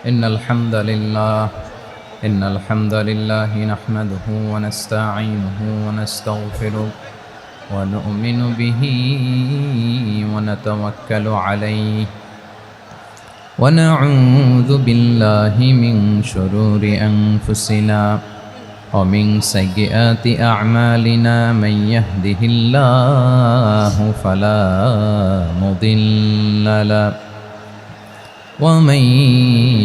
إن الحمد لله نحمده ونستعينه ونستغفره ونؤمن به ونتوكل عليه ونعوذ بالله من شرور أنفسنا ومن سيئات أعمالنا من يهده الله فلا مضل له ومن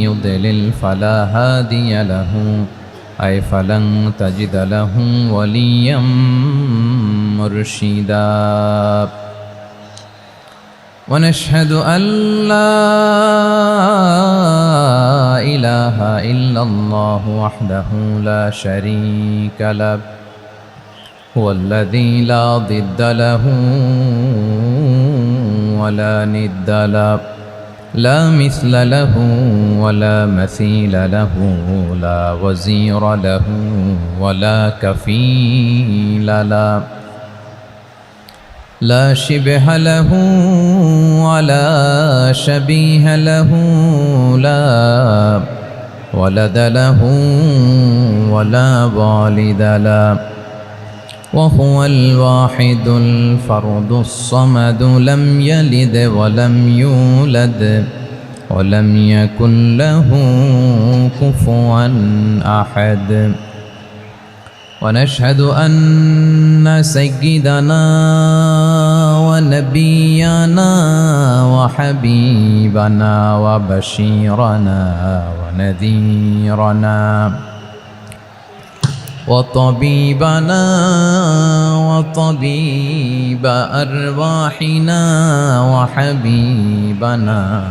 يضلل فلا هادي له أي فلن تجد له وليا مرشدا ونشهد أن لا إله إلا الله وحده لا شريك له هو الذي لا ضد له ولا ند له لا مثل له ولا مثيل له لا وزير له ولا كفيل له لا شبه له ولا شبيه له لا ولد له ولا والد له وهو الواحد الفرد الصمد لم يلد ولم يولد ولم يكن له كفوا أحد ونشهد أن سيدنا ونبينا وحبيبنا وبشيرنا ونذيرنا وطبيبنا وطبيب أرواحنا وحبيبنا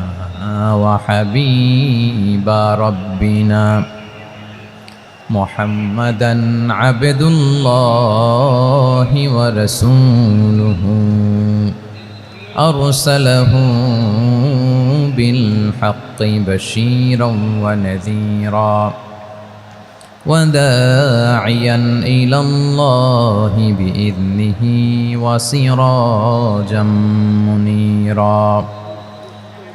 وحبيب ربنا محمدا عبد الله ورسوله أرسله بالحق بشيرا ونذيرا وداعيا إلى الله بإذنه وسراجا منيرا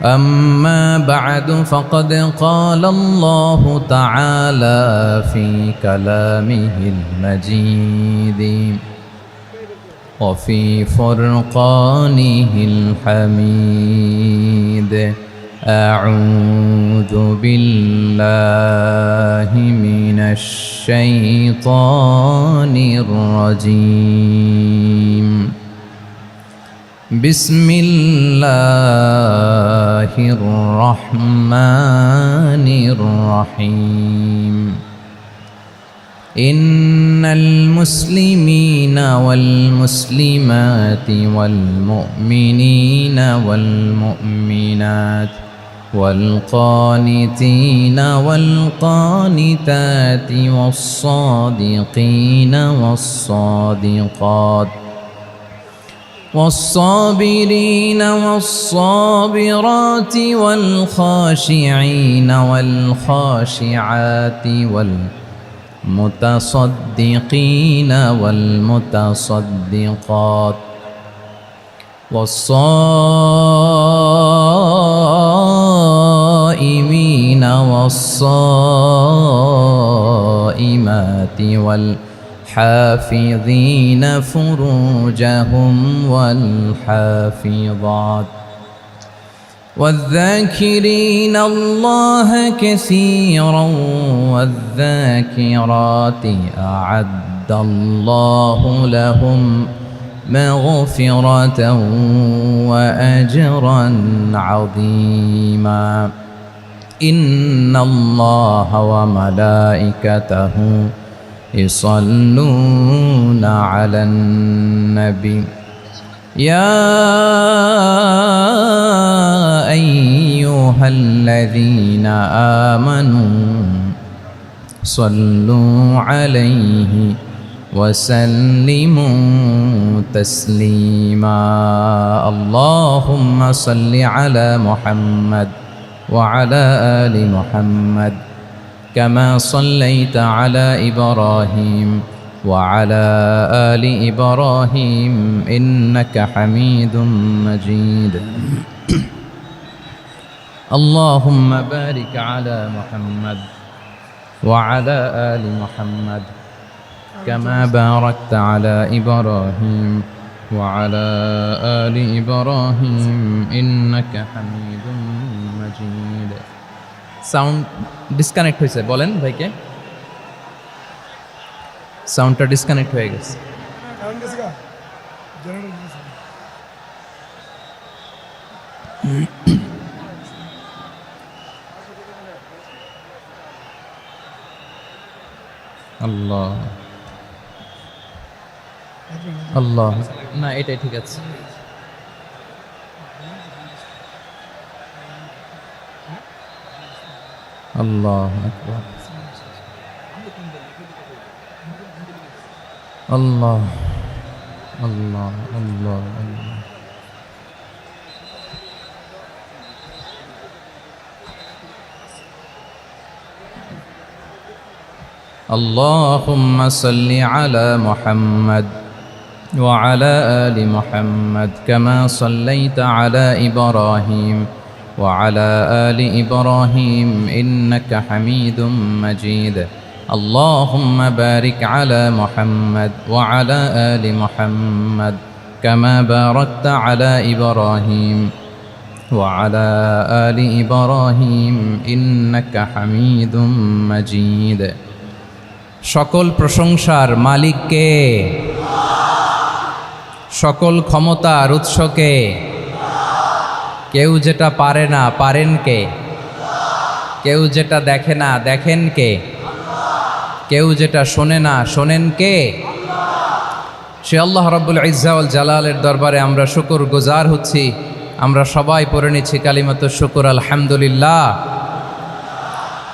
أما بعد فقد قال الله تعالى في كلامه المجيد وفي فرقانه الحميد أعوذ بالله من الشيطان الرجيم بسم الله الرحمن الرحيم إن المسلمين والمسلمات والمؤمنين والمؤمنات والقانتين والقانتات والصادقين والصادقات والصابرين والصابرات والخاشعين والخاشعات والمتصدقين والمتصدقات والصائمين والصائمات والحافظين فروجهم والحافظات والذاكرين الله كثيرا والذاكرات أعد الله لهم مغفرة وأجرا عظيما إن الله وملائكته يصلون على النبي يا أيها الذين آمنوا صلوا عليه وسلموا تسليما اللهم صل على محمد وعلى آل محمد كما صليت على إبراهيم وعلى آل إبراهيم إنك حميد مجيد اللهم بارك على محمد وعلى آل محمد كما باركت على إبراهيم وعلى آل إبراهيم إنك حميد مجيد. Sound disconnect হয়েছে, বলেন ভাইকে। সাউন্ডটা ডিসকানেক্ট হয়ে গেছে। আল্লাহ আল্লাহ, না এটাই ঠিক আছে। আল্লাহ আকবার, আল্লাহ আল্লাহ আল্লাহ আল্লাহ। اللهم صل على محمد وعلى آل محمد كما صليت على إبراهيم وعلى آل إبراهيم إنك حميد مجيد. اللهم بارك على محمد وعلى آل محمد كما باركت على إبراهيم وعلى آل إبراهيم إنك حميد مجيد. সকল প্রশংসার মালিক কে? সকল ক্ষমতার উৎস কে? কেউ যেটা পারে না পারেন কে? কেউ যেটা দেখে না দেখেন কে? কেউ যেটা শোনে না শোনেন কে? সে আল্লাহ রাব্বুল ইজ্জা ওয়াল জালালের দরবারে আমরা শুকর গুজার হচ্ছি। আমরা সবাই পড়ে নিচ্ছি কালিমাতুশ শুকর, আলহামদুলিল্লাহ।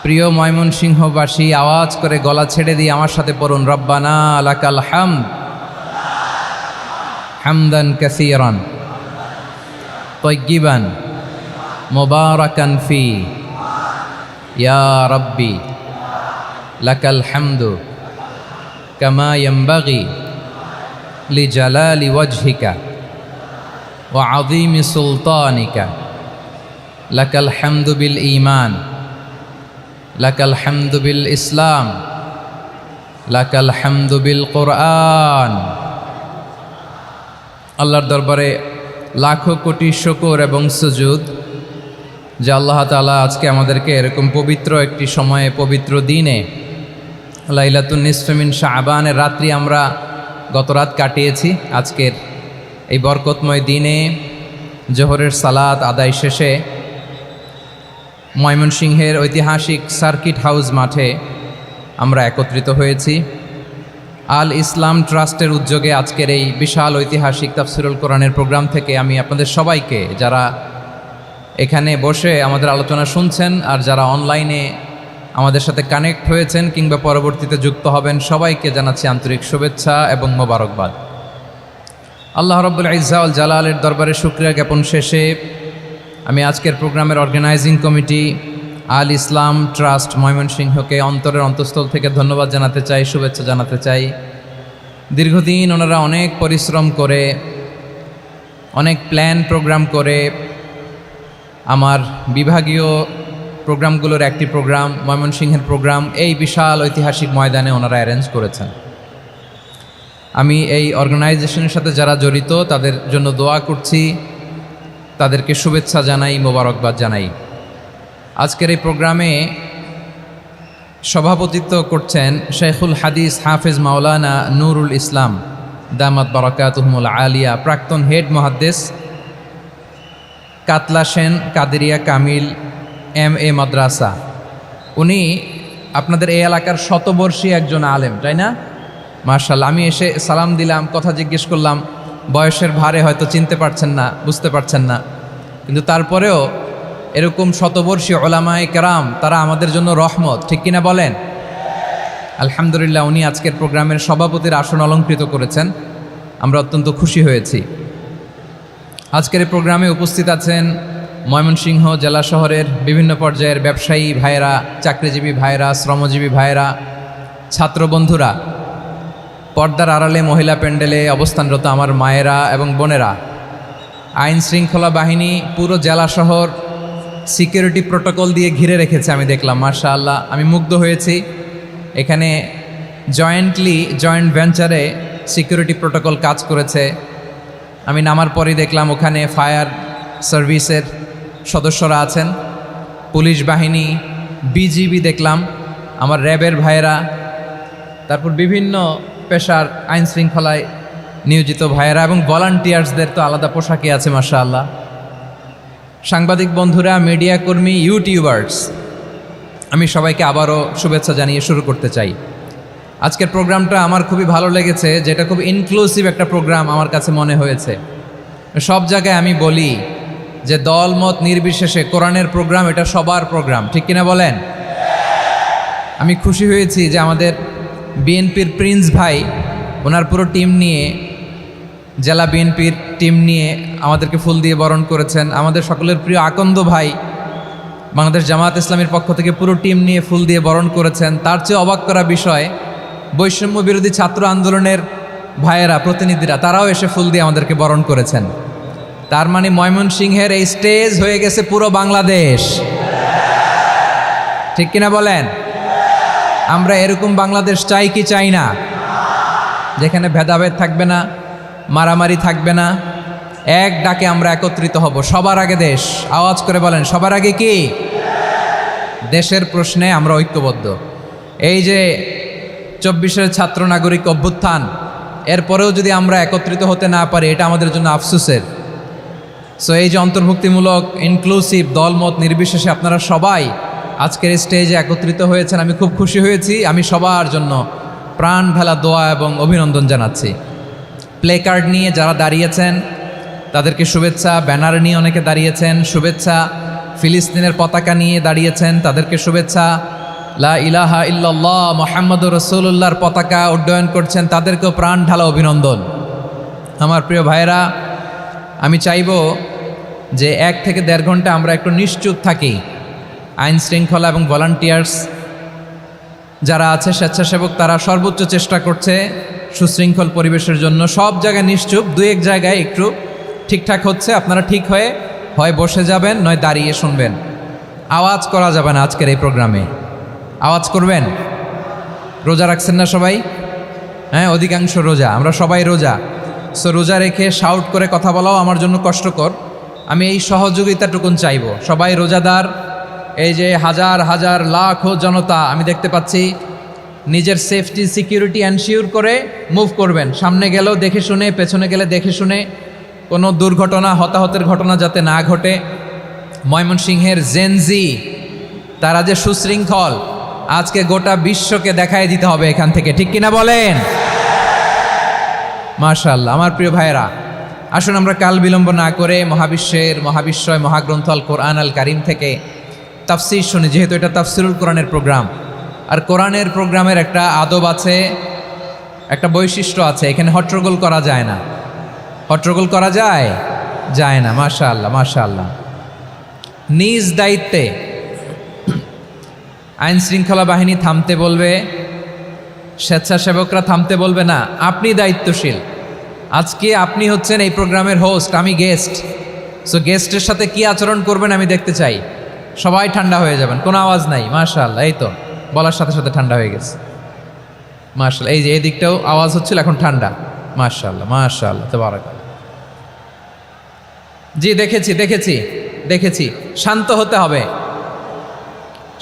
প্রিয় ময়মনসিংহবাসী, আওয়াজ করে গলা ছেড়ে দিয়ে আমার সাথে পড়ুন, রব্বানা লাকাল হামদ হামদান কাসীরান তাইয়্যিবান মুবারাকান ফি ইয়া রাব্বি লাকাল হামদু কামা ইয়ানবাগি লিজালালি ওয়াজহিকা ওয়া আযীমি সুলতানিকা লাকাল হামদু বিল ঈমান লাকাল হামদু বিল ইসলাম লাকাল হামদু বিল কোরআন। আল্লাহর দরবারে লাখো কোটি শুকর এবং সুজুদ যে আল্লাহ তাআলা আজকে আমাদেরকে এরকম পবিত্র একটি সময়ে, পবিত্র দিনে, লাইলাতুন নিসফে মিন শাবানের রাত্রি আমরা গত রাত কাটিয়েছি। আজকের এই বরকতময় দিনে জোহরের সালাত আদায় শেষে ময়মনসিংহের ঐতিহাসিক সার্কিট হাউস মাঠে আমরা একত্রিত হয়েছি। আল ইসলাম ট্রাস্টের উদ্যোগে আজকের এই বিশাল ঐতিহাসিক তাফসিরুল কোরআনের প্রোগ্রাম থেকে আমি আপনাদের সবাইকে, যারা এখানে বসে আমাদের আলোচনা শুনছেন আর যারা অনলাইনে আমাদের সাথে কানেক্ট হয়েছেন কিংবা পরবর্তীতে যুক্ত হবেন, সবাইকে জানাচ্ছি আন্তরিক শুভেচ্ছা এবং মোবারকবাদ। আল্লাহ রাব্বুল ইজ্জা ওয়াল জালালের দরবারে শুকরিয়া জ্ঞাপন শেষে আমি আজকের প্রোগ্রামের অর্গানাইজিং কমিটি আল ইসলাম ট্রাস্ট ময়মনসিংহকে অন্তরের অন্তঃস্থল থেকে ধন্যবাদ জানাতে চাই, শুভেচ্ছা জানাতে চাই। দীর্ঘদিন ওনারা অনেক পরিশ্রম করে, অনেক প্ল্যান প্রোগ্রাম করে আমার বিভাগীয় প্রোগ্রামগুলোর একটি প্রোগ্রাম, ময়মনসিংহের প্রোগ্রাম, এই বিশাল ঐতিহাসিক ময়দানে ওনারা অ্যারেঞ্জ করেছেন। আমি এই অর্গানাইজেশনের সাথে যারা জড়িত তাদের জন্য দোয়া করছি, তাদেরকে শুভেচ্ছা জানাই, মোবারকবাদ জানাই। আজকের এই প্রোগ্রামে সভাপতিত্ব করছেন শেখুল হাদিস হাফেজ মাওলানা নুরুল ইসলাম দামাত বারাকাতুহুমুল আলিয়া, প্রাক্তন হেড মুহাদ্দিস কাতলা সেন কাদেরিয়া কামিল MA মাদ্রাসা। উনি আপনাদের এই এলাকার শতবর্ষী একজন আলেম, তাই না? মাশাআল্লাহ। আমি এসে সালাম দিলাম, কথা জিজ্ঞেস করলাম, বয়সের ভারে হয়তো চিনতে পারছেন না, বুঝতে পারছেন না, কিন্তু তারপরেও এরকম শতবর্ষী ওলামায়ে কেরাম তারা আমাদের জন্য রহমত, ঠিক কিনা বলেন? আলহামদুলিল্লাহ। উনি আজকের প্রোগ্রামের সভাপতির আসন অলঙ্কৃত করেছেন, আমরা অত্যন্ত খুশি হয়েছি। আজকের এই প্রোগ্রামে উপস্থিত আছেন ময়মনসিংহ জেলা শহরের বিভিন্ন পর্যায়ের ব্যবসায়ী ভাইয়েরা, চাকরিজীবী ভাইয়েরা, শ্রমজীবী ভাইয়েরা, ছাত্র বন্ধুরা, পর্দার আড়ালে মহিলা প্যান্ডেলে অবস্থানরত আমার মায়েরা এবং বোনেরা, আইন শৃঙ্খলা বাহিনী, পুরো জেলা শহর সিকিউরিটি প্রোটোকল দিয়ে ঘিরে রেখেছে আমি দেখলাম, মাশাআল্লাহ আমি মুগ্ধ হয়েছি। এখানে জয়েন্ট ভেঞ্চারে সিকিউরিটি প্রোটোকল কাজ করেছে। আমি নামার পরই দেখলাম ওখানে ফায়ার সার্ভিসের সদস্যরা আছেন, পুলিশ বাহিনী, বিজিবি দেখলাম, আমার র্যাবের ভাইয়েরা, তারপর বিভিন্ন পেশার আইন শৃঙ্খলায় নিয়োজিত ভাইয়েরা এবং ভলান্টিয়ার্সদের তো আলাদা পোশাকে আছে মাশাআল্লাহ। সাংবাদিক বন্ধুরা, মিডিয়া কর্মী, ইউটিউবার্স, আমি সবাইকে আবারও শুভেচ্ছা জানিয়ে শুরু করতে চাই। আজকের প্রোগ্রামটা আমার খুবই ভালো লেগেছে, যেটা খুব ইনক্লুসিভ একটা প্রোগ্রাম আমার কাছে মনে হয়েছে। সব জায়গায় আমি বলি যে দল মত নির্বিশেষে কোরআনের প্রোগ্রাম এটা সবার প্রোগ্রাম, ঠিক কিনা বলেন? আমি খুশি হয়েছি যে আমাদের বিএনপির প্রিন্স ভাই ওনার পুরো টিম নিয়ে, জেলা বিএনপির টিম নিয়ে আমাদেরকে ফুল দিয়ে বরণ করেছেন। আমাদের সকলের প্রিয় আকন্দ ভাই বাংলাদেশ জামায়াত ইসলামীর পক্ষ থেকে পুরো টিম নিয়ে ফুল দিয়ে বরণ করেছেন। তার চেয়ে অবাক করা বিষয়, বৈষম্য বিরোধী ছাত্র আন্দোলনের ভাইয়েরা, প্রতিনিধিরা, তারাও এসে ফুল দিয়ে আমাদেরকে বরণ করেছেন। তার মানে ময়মনসিংহের এই স্টেজ হয়ে গেছে পুরো বাংলাদেশ, ঠিক কিনা বলেন? আমরা এরকম বাংলাদেশ চাই কি চাই না? যেখানে ভেদাভেদ থাকবে না, মারামারি থাকবে না, এক ডাকে আমরা একত্রিত হব। সবার আগে দেশ, আওয়াজ করে বলেন সবার আগে কি? দেশের প্রশ্নে আমরা ঐক্যবদ্ধ। এই যে 24-এর ছাত্র নাগরিক অভ্যুত্থান, এরপরেও যদি আমরা একত্রিত হতে না পারি, এটা আমাদের জন্য আফসোসের। সো এই যে অন্তর্ভুক্তিমূলক ইনক্লুসিভ দলমত নির্বিশেষে আপনারা সবাই আজকের স্টেজে একত্রিত হয়েছেন, আমি খুব খুশি হয়েছি। আমি সবার জন্য প্রাণ ঢালা দোয়া এবং অভিনন্দন জানাচ্ছি। প্লে কার্ড নিয়ে যারা দাঁড়িয়েছেন তাদেরকে শুভেচ্ছা, ব্যানার নিয়ে অনেকে দাঁড়িয়েছেন শুভেচ্ছা, ফিলিস্তিনের পতাকা নিয়ে দাঁড়িয়েছেন তাদেরকে শুভেচ্ছা, লা ইলাহা ইল্লাল্লাহ মুহাম্মাদুর রাসূলুল্লাহর পতাকা উড্ডয়ন করছেন তাদেরকেও প্রাণ ঢালা অভিনন্দন। আমার প্রিয় ভাইয়েরা, আমি চাইব যে 1 থেকে 1.5 ঘন্টা আমরা একটু নিশ্চুপ থাকি। আইন শৃঙ্খলা এবং ভলান্টিয়ার্স যারা আছে, স্বেচ্ছাসেবক, তারা সর্বোচ্চ চেষ্টা করছে সুশৃঙ্খল পরিবেশের জন্য। সব জায়গায় নিশ্চুপ, 2-1 জায়গায় একটু ঠিকঠাক হচ্ছে। আপনারা ঠিক হয়ে হয় বসে যাবেন, নয় দাঁড়িয়ে শুনবেন। আওয়াজ করা যাবে না আজকের এই প্রোগ্রামে। আওয়াজ করবেন? রোজা রাখছেন না সবাই? হ্যাঁ, অধিকাংশ রোজা, আমরা সবাই রোজা। সো রোজা রেখে শাউট করে কথা বলাও আমার জন্য কষ্টকর। আমি এই সহযোগিতাটুকুন চাইব। সবাই রোজাদার, এই যে হাজার হাজার লাখো জনতা আমি দেখতে পাচ্ছি, নিজের সেফটি সিকিউরিটি এনশিওর করে মুভ করবেন। সামনে গেলেও দেখে শুনে, পেছনে গেলে দেখে শুনে, কোনো দুর্ঘটনা, হতাহতের ঘটনা যাতে না ঘটে। ময়মনসিংহের জেনজি তারা যে সুশৃঙ্খল, আজকে গোটা বিশ্বকে দেখাই দিতে হবে এখান থেকে, ঠিক কিনা বলেন? মাশাআল্লাহ। আমার প্রিয় ভাইয়েরা, আসুন আমরা কাল বিলম্ব না করে মহাবিশ্বয় মহাগ্রন্থ আল কোরআন আল কারিম থেকে তাফসির শুনি। যেহেতু এটা তাফসিরুল কোরআনের প্রোগ্রাম, আর কোরআনের প্রোগ্রামের একটা আদব আছে, একটা বৈশিষ্ট্য আছে। এখানে হট্টগোল করা যায় না। হট্টগোল করা যায় না। মাশাআল্লাহ মাশাআল্লাহ। নিজ দায়িত্বে আইন শৃঙ্খলা বাহিনী থামতে বলবে, স্বেচ্ছাসেবকরা থামতে বলবে না। আপনি দায়িত্বশীল। আজকে আপনি হচ্ছেন এই প্রোগ্রামের হোস্ট, আমি গেস্ট। সো গেস্টের সাথে কি আচরণ করবেন আমি দেখতে চাই। সবাই ঠান্ডা হয়ে যাবেন, কোনো আওয়াজ নাই। মাশাআল্লাহ, এই তো বলার সাথে সাথে ঠান্ডা হয়ে গেছে। মাশাআল্লাহ, এই যে এই দিকটাও আওয়াজ হচ্ছিল, এখন ঠান্ডা। মাশাআল্লাহ মাশাআল্লাহ, তাবারাকাল্লাহ। জি, দেখেছি। শান্ত হতে হবে,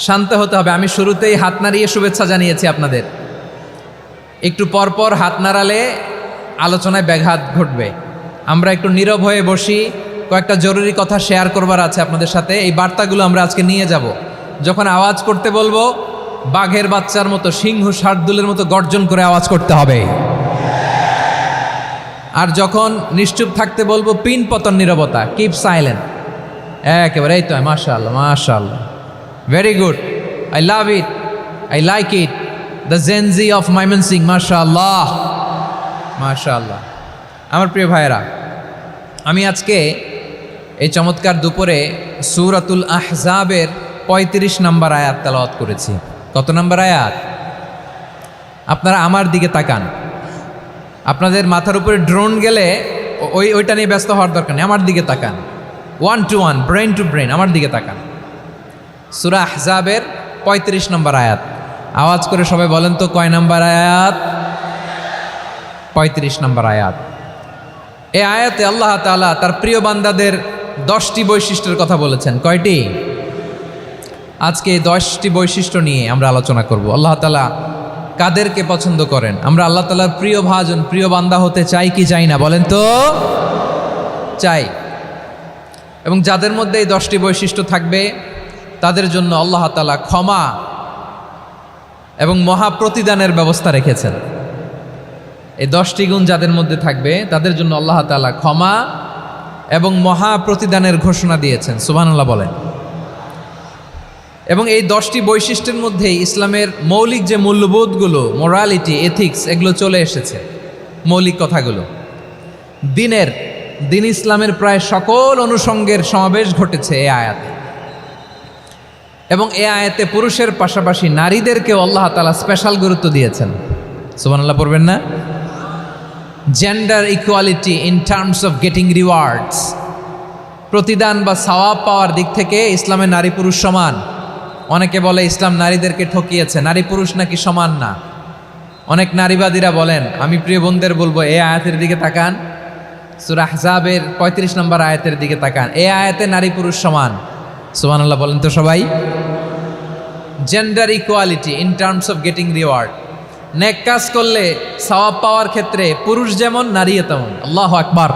শান্ত হতে হবে। আমি শুরুতেই হাত নাড়িয়ে শুভেচ্ছা জানিয়েছি আপনাদের। একটু পরপর হাত নাড়ালে আলোচনায় ব্যাঘাত ঘটবে। আমরা একটু নীরব হয়ে বসি, কয়েকটা জরুরি কথা শেয়ার করবার আছে আপনাদের সাথে। এই বার্তাগুলো আমরা আজকে নিয়ে যাব। যখন আওয়াজ করতে বলবো, বাঘের বাচ্চার মতো, সিংহ শার্দুলের মতো গর্জন করে আওয়াজ করতে হবে। আর যখন নিশ্চুপ থাকতে বলবো, পিন পতন নীরবতা, কিপ সাইলেন্ট। একেবারে এই তো। মাশাআল্লাহ মাশাআল্লাহ, very good, I love it, I like it, the Gen Z of Mymensingh. মাশাআল্লাহ মাশাআল্লাহ। আমার প্রিয় ভাইয়েরা, আমি আজকে এই চমৎকার দুপুরে সূরাতুল আহজাবের 35 নম্বর আয়াত তেলাওয়াত করেছি। কত নম্বর আয়াত? আপনারা আমার দিকে তাকান। আপনাদের মাথার উপরে ড্রোন গেলে ওইটা নিয়ে ব্যস্ত হওয়ার দরকার নেই। আমার দিকে তাকান, 1 to 1, ব্রেন টু ব্রেন, আমার দিকে তাকান। সূরা আহজাবের ৩৫ নম্বর আয়াত। আওয়াজ করে সবাই বলেন তো কয় নম্বর আয়াত? ৩৫ নম্বর আয়াত। এই আয়াতে আল্লাহ তাআলা তার প্রিয় বান্দাদের 10টি বৈশিষ্ট্যের কথা বলেছেন। কয়টি? আজকে এই 10টি বৈশিষ্ট্য নিয়ে আমরা আলোচনা করব। আল্লাহ তাআলা কাদেরকে পছন্দ করেন? আমরা আল্লাহ তাআলার প্রিয় ভাজন, প্রিয় বান্দা হতে চাই কি চাই না? বলেন তো। চাই। এবং যাদের মধ্যে এই 10টি বৈশিষ্ট্য থাকবে তাদের জন্য আল্লাহ তাআলা ক্ষমা এবং মহা প্রতিদানের ব্যবস্থা রেখেছেন। এই 10টি গুণ যাদের মধ্যে থাকবে তাদের জন্য আল্লাহ তাআলা ক্ষমা এবং মহা প্রতিদানের ঘোষণা দিয়েছেন। সুবহানাল্লাহ বলেন। এবং এই 10টি বৈশিষ্ট্যের মধ্যে ইসলামের মৌলিক যে মূল্যবোধগুলো, মোরালিটি, এথিক্স, এগুলো চলে এসেছে। মৌলিক কথাগুলো দিন ইসলামের প্রায় সকল অনুষঙ্গের সমাবেশ ঘটেছে এই আয়াতে। এবং এই আয়াতে পুরুষের পাশাপাশি নারীদেরকেও আল্লাহ তাআলা স্পেশাল গুরুত্ব দিয়েছেন। সুবহানাল্লাহ পড়বেন না? Gender equality in terms of getting rewards, প্রতিদান বা সওয়াব পাওয়ার দিক থেকে ইসলামে নারী পুরুষ সমান। অনেকে বলে ইসলাম নারীদেরকে ঠকিয়েছে, নারী পুরুষ নাকি সমান না। অনেক নারীবাদীরা বলেন, আমি প্রিয় বোনদের বলবো এই আয়াতের দিকে তাকান, সূরা আহজাবের ৩৫ নম্বর আয়াতের দিকে তাকান। এই আয়াতে নারী পুরুষ সমান। সুবহানাল্লাহ বলেন তো সবাই। Gender equality in terms of getting reward, নেক কাজ করলে সওয়াব পাওয়ার ক্ষেত্রে পুরুষ যেমন নারীও তেমন। আল্লাহু আকবার।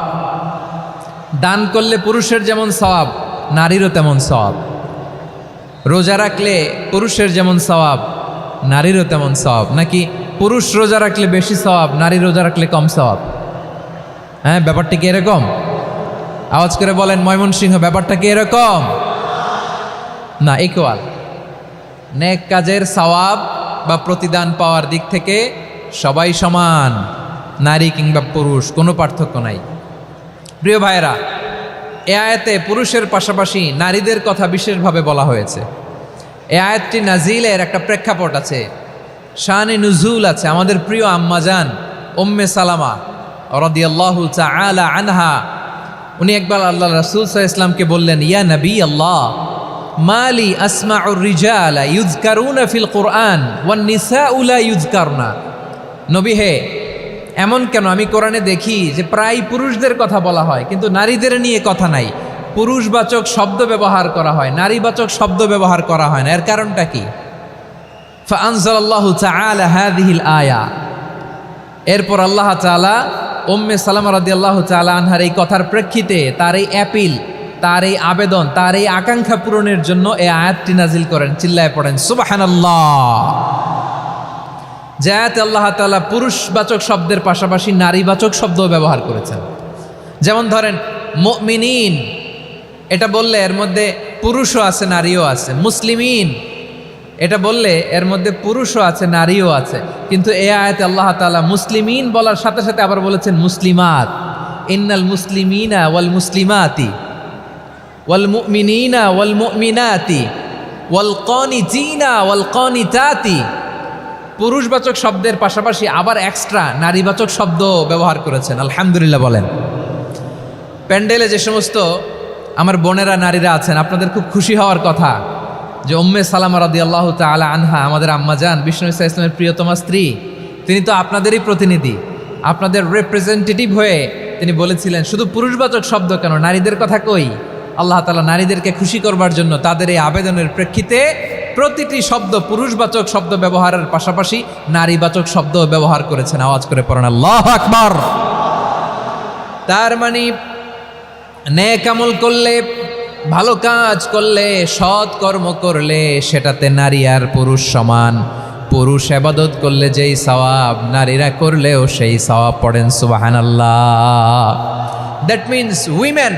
দান করলে পুরুষের যেমন সওয়াব, নারীরও তেমন সওয়াব। রোজা রাখলে পুরুষের যেমন সওয়াব, নারীরও তেমন সওয়াব। নাকি পুরুষ রোজা রাখলে বেশি সওয়াব, নারী রোজা রাখলে কম সওয়াব? হ্যাঁ, ব্যাপারটা কি এরকম? আওয়াজ করে বলেন ময়মনসিংহ, ব্যাপারটা কি এরকম? না, ইকুয়াল। নেক কাজের সওয়াব বা প্রতিদান পাওয়ার দিক থেকে সবাই সমান, নারী কিংবা পুরুষ, কোনো পার্থক্য নাই। প্রিয় ভাইয়েরা, এ আয়াতে পুরুষের পাশাপাশি নারীদের কথা বিশেষভাবে বলা হয়েছে। এ আয়াতটি নাজিলের একটা প্রেক্ষাপট আছে, শানে নুজুল আছে। আমাদের প্রিয় আম্মাজান উম্মে সালামা রাদিয়াল্লাহু তাআলা আনহা, উনি একবার আল্লাহ রাসূল সাল্লাল্লাহু আলাইহি ওয়াসাল্লামকে বললেন, ইয়া নবী আল্লাহ, মালি আসমাউর রিজালা ইউযকারুনা ফিল কুরআন ওয়ান নিসাউ লা ইউযকারনা। নবী হে, এমন কেন আমি কোরআনে দেখি যে প্রায় পুরুষদের কথা বলা হয় কিন্তু নারীদের নিয়ে কথা নাই। পুরুষবাচক শব্দ ব্যবহার করা হয়, নারীবাচক শব্দ ব্যবহার করা হয় না। এর কারণটা কি? ফাআনজালাল্লাহু তাআলা হাযিহিল আয়া। এরপর আল্লাহ তাআলা উম্মে সালামা রাদিয়াল্লাহু তাআলা আনহার এই কথার প্রেক্ষিতে, তার এই অ্যাপিল, তার এই আবেদন, তার এই আকাঙ্ক্ষা পূরণের জন্য এই আয়াতটি নাজিল করেন। চিল্লায় পড়েন সুবহানাল্লাহ। যে আয়াতে আল্লাহ তাআলা পুরুষবাচক শব্দের পাশাপাশি নারীবাচক শব্দও ব্যবহার করেছেন। যেমন ধরেন মুমিনিন, এটা বললে এর মধ্যে পুরুষও আছে নারীও আছে। মুসলিমিন, এটা বললে এর মধ্যে পুরুষও আছে নারীও আছে। কিন্তু এই আয়াতে আল্লাহ তাআলা মুসলিমিন বলার সাথে সাথে আবার বলেছেন মুসলিমাত। ইন্নাল মুসলিমিনা ওয়াল মুসলিমাতি ওয়াল মুমিনিনা ওয়াল মুমিনাতি ওয়াল কানিতিনা ওয়াল কানিতাতি। পুরুষবাচক শব্দের পাশাপাশি আবার এক্সট্রা নারীবাচক শব্দ ব্যবহার করেছেন। আলহামদুলিল্লাহ বলেন। প্যান্ডেলে যে সমস্ত আমার বোনেরা নারীরা আছেন, আপনাদের খুব খুশি হওয়ার কথা যে উম্মে সালামা রাদিয়াল্লাহু তাআলা আনহা, আমাদের আম্মাজান বিষ্ণু ইসা ইসলামের প্রিয়তমা স্ত্রী, তিনি তো আপনাদেরই প্রতিনিধি, আপনাদের রিপ্রেজেন্টেটিভ হয়ে তিনি বলেছিলেন শুধু পুরুষবাচক শব্দ কেন, নারীদের কথা কই। আল্লাহ তাআলা নারীদেরকে খুশি করবার জন্য তাদের এই আবেদনের প্রেক্ষিতে প্রতিটি শব্দ পুরুষবাচক শব্দ ব্যবহারের পাশাপাশি নারীবাচক শব্দ ব্যবহার করেছেন। আওয়াজ করে পড়েন আল্লাহু আকবার। তার মানে নেক আমল করলে, ভালো কাজ করলে, সৎ কর্ম করলে সেটাতে নারী আর পুরুষ সমান। পুরুষ ইবাদত করলে যেই সওয়াব, নারীরা করলেও সেই সওয়াব। পড়েন সুবহানাল্লাহ। That means women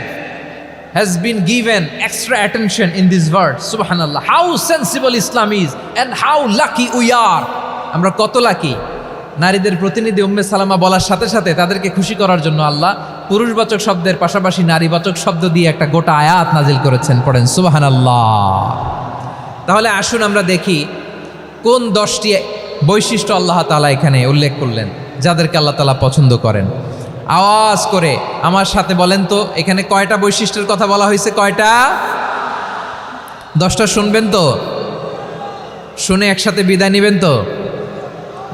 has been given extra attention in this verse. Subhanallah. How sensible Islam is and how lucky we are. আমরা কত লাকি। নারীদের প্রতিনিধি উম্মে সালামা বলার সাথে সাথে তাদেরকে খুশি করার জন্য আল্লাহ পুরুষবাচক শব্দের পাশাপাশি নারীবাচক শব্দ দিয়ে একটা গোটা আয়াত নাজিল করেছেন। পড়েন সুবহানাল্লাহ। তাহলে আসুন আমরা দেখি কোন 10টি বৈশিষ্ট্য আল্লাহ তাআলা এখানে উল্লেখ করলেন যাদেরকে আল্লাহ তাআলা পছন্দ করেন। আওয়াজ করে আমার সাথে বলেন তো, এখানে কয়টা বৈশিষ্ট্যের কথা বলা হয়েছে? কয়টা? 10টা শুনবেন তো? শুনে একসাথে বিদায় নেবেন তো,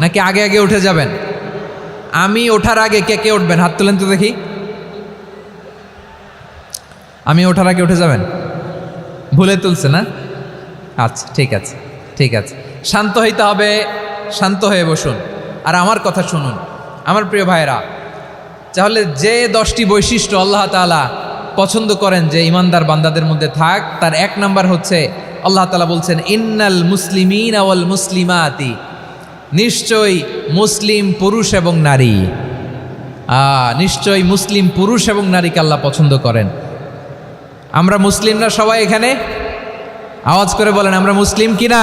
নাকি আগে আগে উঠে যাবেন? আমি ওঠার আগে কে কে উঠবেন? হাত তুলেন তো দেখি। আমি ওঠার আগে উঠে যাবেন? ভুলে তুলছে না? আচ্ছা, ঠিক আছে, ঠিক আছে। শান্ত হইতে হবে, শান্ত হয়ে বসুন আর আমার কথা শুনুন আমার প্রিয় ভাইরা। তাহলে যে 10টি বৈশিষ্ট্য আল্লাহ তাআলা পছন্দ করেন যে ইমানদার বান্দাদের মধ্যে থাক, তার 1 নাম্বার হচ্ছে আল্লাহ তাআলা বলছেন ইন্নাল মুসলিমিনা ওয়াল মুসলিমাতি, নিশ্চয়ই মুসলিম পুরুষ এবং নারী, নিশ্চয়ই মুসলিম পুরুষ এবং নারীকে আল্লাহ পছন্দ করেন। আমরা মুসলিমরা সবাই এখানে? আওয়াজ করে বলেন আমরা মুসলিম কিনা?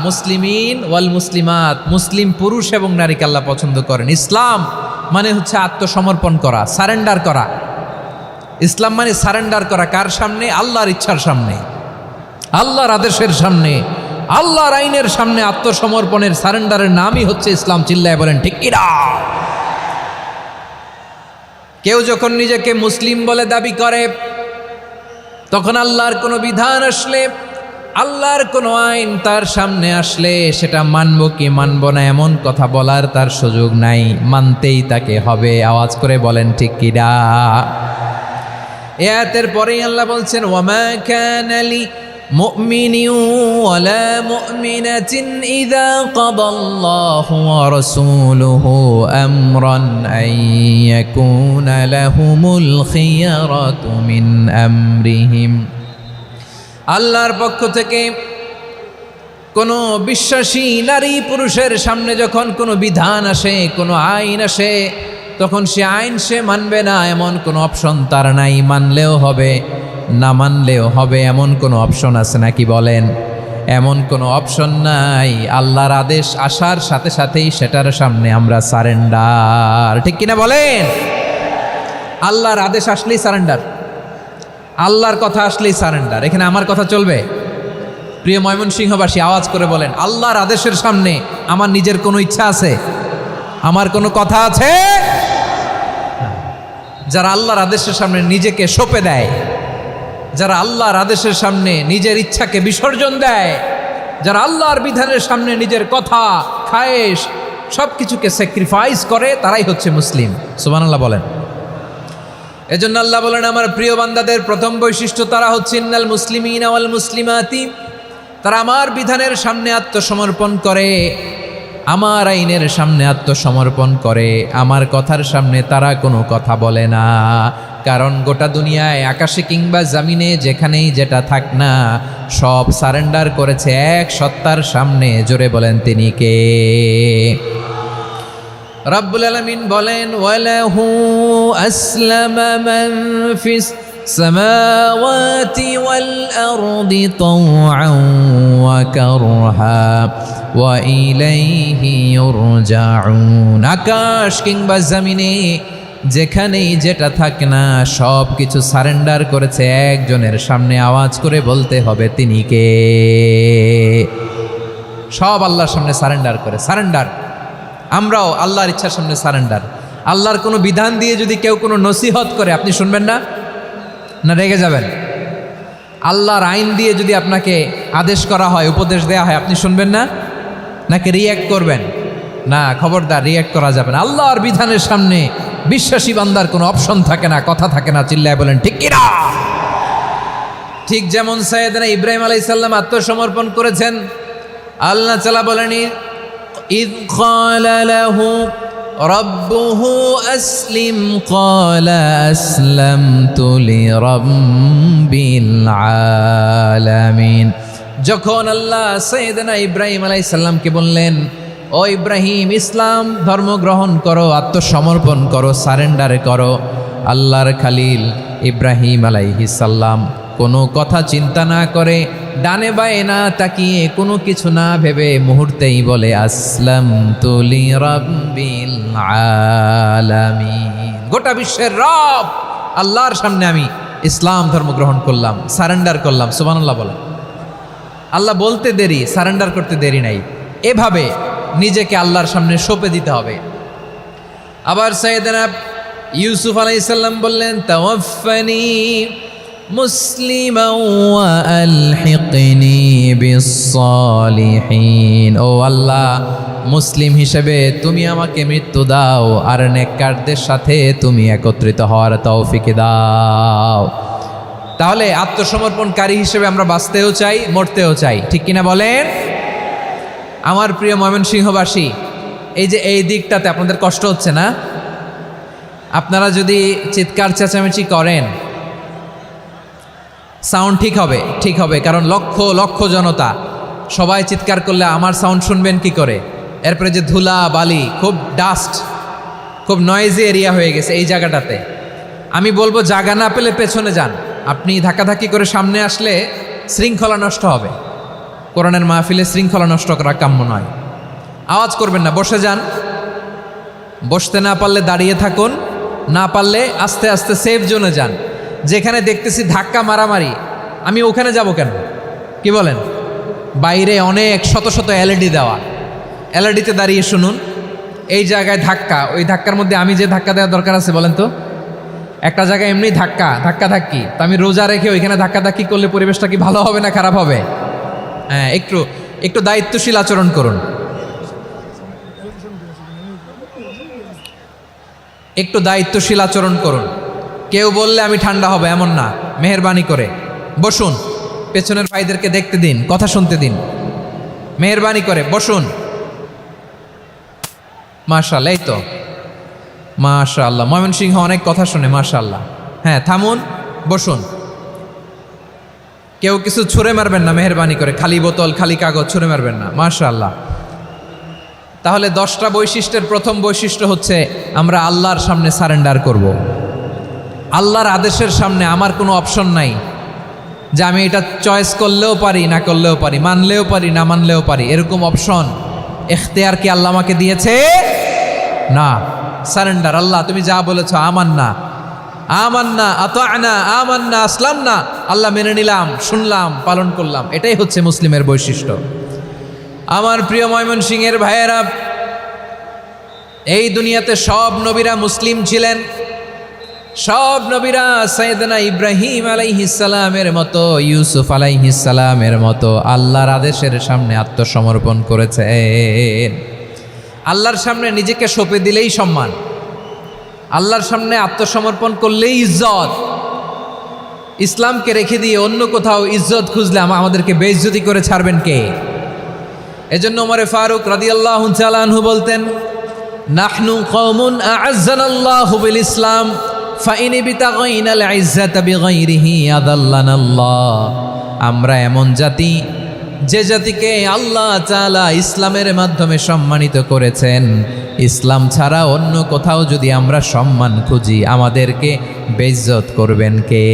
মুসলিমিন ওয়াল মুসলিমাত, মুসলিম পুরুষ এবং নারীকে আল্লাহ পছন্দ করেন। ইসলাম মানে হচ্ছে আত্মসমর্পণ করা, সারেন্ডার করা। ইসলাম মানে সারেন্ডার করা কার সামনে? আল্লাহর ইচ্ছার সামনে, আল্লাহর আদেশের সামনে, আল্লাহর আইনের সামনে আত্মসমর্পণের সারেন্ডারের নামই হচ্ছে ইসলাম। চিল্লায় বলেন ঠিক কিনা? কেউ যখন নিজেকে মুসলিম বলে দাবি করে, তখন আল্লাহর কোনো বিধান আসলে, আল্লাহর কোনো আইন তার সামনে আসলে সেটা মানব কি মানব না এমন কথা বলার তার সুযোগ নাই, মানতেই তাকে হবে। আওয়াজ করে বলেন ঠিক কিনা? এই আয়াতের পরেই আল্লাহ বলছেন ওয়ামা কানা লি মুমিনিন ওয়ালা মুমিনাতিন ইযা কাদাল্লাহু ওয়া রাসূলুহু আমরান আন ইয়াকুনা লাহুমুল খিয়ারাতু মিন আমরিহিম। আল্লাহর পক্ষ থেকে কোনো বিশ্বাসী নারী পুরুষের সামনে যখন কোনো বিধান আসে, কোনো আইন আসে, তখন সে আইন সে মানবে না এমন কোনো অপশন তার নাই। মানলেও হবে, না মানলেও হবে এমন কোনো অপশন আছে নাকি বলেন? এমন কোনো অপশন নাই। আল্লাহর আদেশ আসার সাথে সাথেই সেটার সামনে আমরা সারেন্ডার। ঠিক কিনা বলেন? আল্লাহর আদেশ আসলেই সারেন্ডার, আল্লাহর কথা আসলেই সারেন্ডার। এখানে আমার কথা চলবে? প্রিয় ময়মনসিংহবাসী আওয়াজ করে বলেন আল্লাহর আদেশের সামনে আমার নিজের কোনো ইচ্ছা আছে? আমার কোনো কথা আছে? যারা আল্লাহর আদেশের সামনে নিজেকে সঁপে দেয়, যারা আল্লাহর আদেশের সামনে নিজের ইচ্ছাকে বিসর্জন দেয়, যারা আল্লাহর বিধানের সামনে নিজের কথা, খায়েশ সব কিছুকে স্যাক্রিফাইস করে, তারাই হচ্ছে মুসলিম। সুবহানাল্লাহ বলেন। এজন্য আল্লাহ বলেন আমার প্রিয় বান্দাদের প্রথম বৈশিষ্ট্য তারা হচ্ছে ইন্নাল মুসলিমিনা ওয়াল মুসলিমাতি, তারা আমার বিধানের সামনে আত্মসমর্পণ করে, আমার আইনের সামনে আত্মসমর্পণ করে, আমার কথার সামনে তারা কোনো কথা বলে না। কারণ গোটা দুনিয়ায় আকাশে কিংবা জামিনে যেখানেই যেটা থাক না, সব সারেন্ডার করেছে এক সত্তার সামনে। জোরে বলেন তিনি কে? রব্বুল আলামিন বলেন ওয়ালাহু আসলামা মান ফিস সামাওয়াতি ওয়াল আরদি তাওআন ওয়া কারহা ওয়া ইলাইহি ইউরজাউন। আকাশ কিংবা জমিনে যেখানেই যেটা থাকে না, সব কিছু সারেন্ডার করেছে একজনের সামনে। আওয়াজ করে বলতে হবে তিনি কে? সব আল্লাহর সামনে সারেন্ডার করে। সারেন্ডার আমরাও আল্লাহর ইচ্ছার সামনে সারেন্ডার। আল্লাহর কোনো বিধান দিয়ে যদি কেউ কোনো নসিহত করে, আপনি শুনবেন না? না রেগে যাবেন? আল্লাহর আইন দিয়ে যদি আপনাকে আদেশ করা হয়, উপদেশ দেয়া হয়, আপনি শুনবেন না? নাকি রিয়্যাক্ট করবেন? না, খবরদার, রিয়্যাক্ট করা যাবে না। আল্লাহর বিধানের সামনে বিশ্বাসী বান্দার কোনো অপশন থাকে না, কথা থাকে না। চিল্লায় বলেন ঠিক কিনা? ঠিক যেমন সাইয়েদনা ইব্রাহিম আলাইহিস সালাম আত্মসমর্পণ করেছেন। আল্লাহ তাআলা বলেন إذ قال له ربه أسلم قال أسلمت لرب العالمين। যখন আল্লাহ সাইয়েদনা ইব্রাহিম আলাইহিস সালামকে বললেন ও ইব্রাহিম ইসলাম ধর্ম গ্রহণ করো, আত্মসমর্পণ করো, সারেন্ডার করো, আল্লাহর খালিল ইব্রাহিম আলাইহিস সালাম কোনো কথা চিন্তা না করে, ডানে বায়ে না তাকিয়ে, কোনো কিছু না ভেবে মুহূর্তেই বলে আসলামতু লিরাব্বিল আলামিন। গোটা বিশ্বের রব আল্লাহর সামনে আমি ইসলাম ধর্ম গ্রহণ করলাম, সারেন্ডার করলাম। সুবহানাল্লাহ বলেন। আল্লাহ বলতে দেরি, সারেন্ডার করতে দেরি নাই। এভাবে নিজেকে আল্লাহর সামনে সঁপে দিতে হবে। আবার সাইয়েদনা ইউসুফ আলাইহিস সালাম বললেন তাওয়াফানি মুসলিমা ওয়া আলহিকনি বিস-সালিহিন। ও আল্লাহ, মুসলিম হিসেবে তুমি আমাকে মৃত্যু দাও, আর নেককারদের সাথে তুমি একত্রিত হওয়ার তৌফিক দাও। তাহলে আত্মসমর্পণকারী হিসেবে আমরা বাঁচতেও চাই, মরতেও চাই, ঠিক কিনা বলেন? আমার প্রিয় ময়মনসিংহবাসী, এই যে এই দিকটাতে আপনাদের কষ্ট হচ্ছে না? আপনারা যদি চিৎকার চেঁচামেচি করেন, সাউন্ড ঠিক হবে, কারণ লক্ষ লক্ষ জনতা, সবাই চিৎকার করলে আমার সাউন্ড শুনবেন কি করে? এরপরে যে ধুলা বালি, খুব ডাস্ট, খুব নয়েজি এরিয়া হয়ে গেছে এই জায়গাটাতে। আমি বলবো জায়গা না পেলে পেছনে যান। আপনি ধাক্কাধাক্কি করে সামনে আসলে শৃঙ্খলা নষ্ট হবে। কোরআনের মাহফিলে শৃঙ্খলা নষ্ট করা কাম্য নয়। আওয়াজ করবেন না, বসে যান। বসতে না পারলে দাঁড়িয়ে থাকুন, না পারলে আস্তে আস্তে সেফ জোনে যান। যেখানে দেখতেছি ধাক্কা মারামারি, আমি ওখানে যাব কেন? কি বলেন? বাইরে অনেক শত শত এলইডি দেওয়া, এলইডিতে দাঁড়িয়ে শুনুন। এই জায়গায় ধাক্কা, ওই ধাক্কার মধ্যে আমি যে ধাক্কা দেওয়ার দরকার আছে বলেন তো? একটা জায়গায় এমনি ধাক্কি, তো আমি রোজা রেখে ওইখানে ধাক্কি করলে পরিবেশটা কি ভালো হবে না খারাপ হবে? হ্যাঁ, একটু দায়িত্বশীল আচরণ করুন, একটু দায়িত্বশীল আচরণ করুন। কেউ বললে আমি ঠান্ডা হবে এমন না, মেহেরবানি করে বসুন। পেছনের ভাইদেরকে দেখতে দিন, কথা শুনতে দিন, মেহেরবানি করে বসুন। মাশাআল্লাহ, এই তো মাশাআল্লাহ, ময়মনসিংহ অনেক কথা শুনে, মাশাআল্লাহ। হ্যাঁ, থামুন, বসুন। কেউ কিছু ছুঁড়ে মারবেন না, মেহেরবানি করে, খালি বোতল খালি কাগজ ছুঁড়ে মারবেন না, মাশাআল্লাহ। তাহলে 10টা বৈশিষ্ট্যের প্রথম বৈশিষ্ট্য হচ্ছে আমরা আল্লাহর সামনে সারেন্ডার করব। আল্লাহর আদেশের সামনে আমার কোনো অপশন নাই যে আমি এটা চয়েস করলেও পারি না করলেও পারি, মানলেও পারি না মানলেও পারি, এরকম অপশন এখতিয়ার কি আল্লাহ আমাকে দিয়েছে? না। সারেন্ডার, আল্লাহ তুমি যা বলেছো, আমান্না আতা'না আমান্না আসলামনা, আল্লাহ মেনে নিলাম, শুনলাম, পালন করলাম। এটাই হচ্ছে মুসলিমের বৈশিষ্ট্য। আমার প্রিয় ময়মনসিংহের ভাইয়েরা, এই দুনিয়াতে সব নবীরা মুসলিম ছিলেন। সব নবীরা সাইয়েদনা ইব্রাহিম আলাইহিস সালামের মতো, ইউসুফ আলাইহিস সালামের মতো আল্লাহর আদেশের সামনে আত্মসমর্পণ করেছেন। আল্লাহর সামনে নিজেকে সঁপে দিলেই সম্মান, আল্লাহর সামনে আত্মসমর্পণ করলেই ইজ্জত। ইসলামকে রেখে দিয়ে অন্য কোথাও ইজ্জত খুঁজলে আমাদেরকে বেইজ্জতি করে ছাড়বেন কে? এজন্য ওমরে ফারুক রাদিয়াল্লাহু তাআলা আনহু বলতেন, নাহনু কওমুন আ'আজ্জানাল্লাহু বিল ইসলাম ফাইন বিতাগাইনাল ইজ্জাতা বিগাইরিহি আদাল্লানাল্লাহ। আমরা এমন জাতি, যে জাতিকে আল্লাহ তাআলা ইসলামের মাধ্যমে সম্মানিত করেছেন। ইসলাম ছাড়া অন্য কোথাও যদি আমরা সম্মান খুঁজি, আমাদেরকে বেইজ্জত করবেন কে?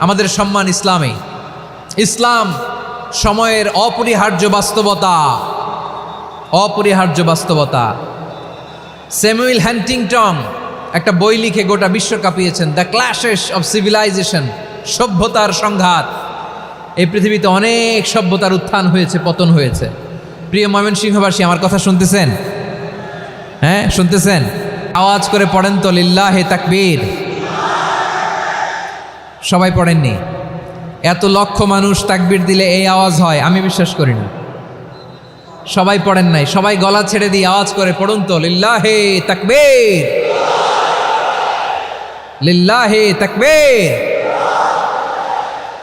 আমাদের সম্মান ইসলামে। ইসলাম সময়ের অপরিহার্য বাস্তবতা, অপরিহার্য বাস্তবতা। স্যামুয়েল হান্টিংটন একটা বই লিখে গোটা বিশ্ব কাঁপিয়েছেন, দ্য ক্ল্যাশেস অফ সিভিলাইজেশন, সভ্যতার সংঘাত। এই পৃথিবীতে অনেক সভ্যতার উত্থান হয়েছে, পতন হয়েছে। প্রিয় ময়মনসিংহবাসী, আমার কথা শুনতেছেন? হ্যাঁ, শুনতেছেন? আওয়াজ করে পড়েন তো, লিল্লাহে তাকবীর। সবাই পড়েননি? এত লক্ষ মানুষ তাকবীর দিলে এই আওয়াজ হয়? আমি বিশ্বাস করি না। সবাই পড়েন নাই, সবাই গলা ছেড়ে দিয়ে আওয়াজ করে পড়ুন তো, লিল্লাহে তাকবীর, লিল্লাহে তাকবীর,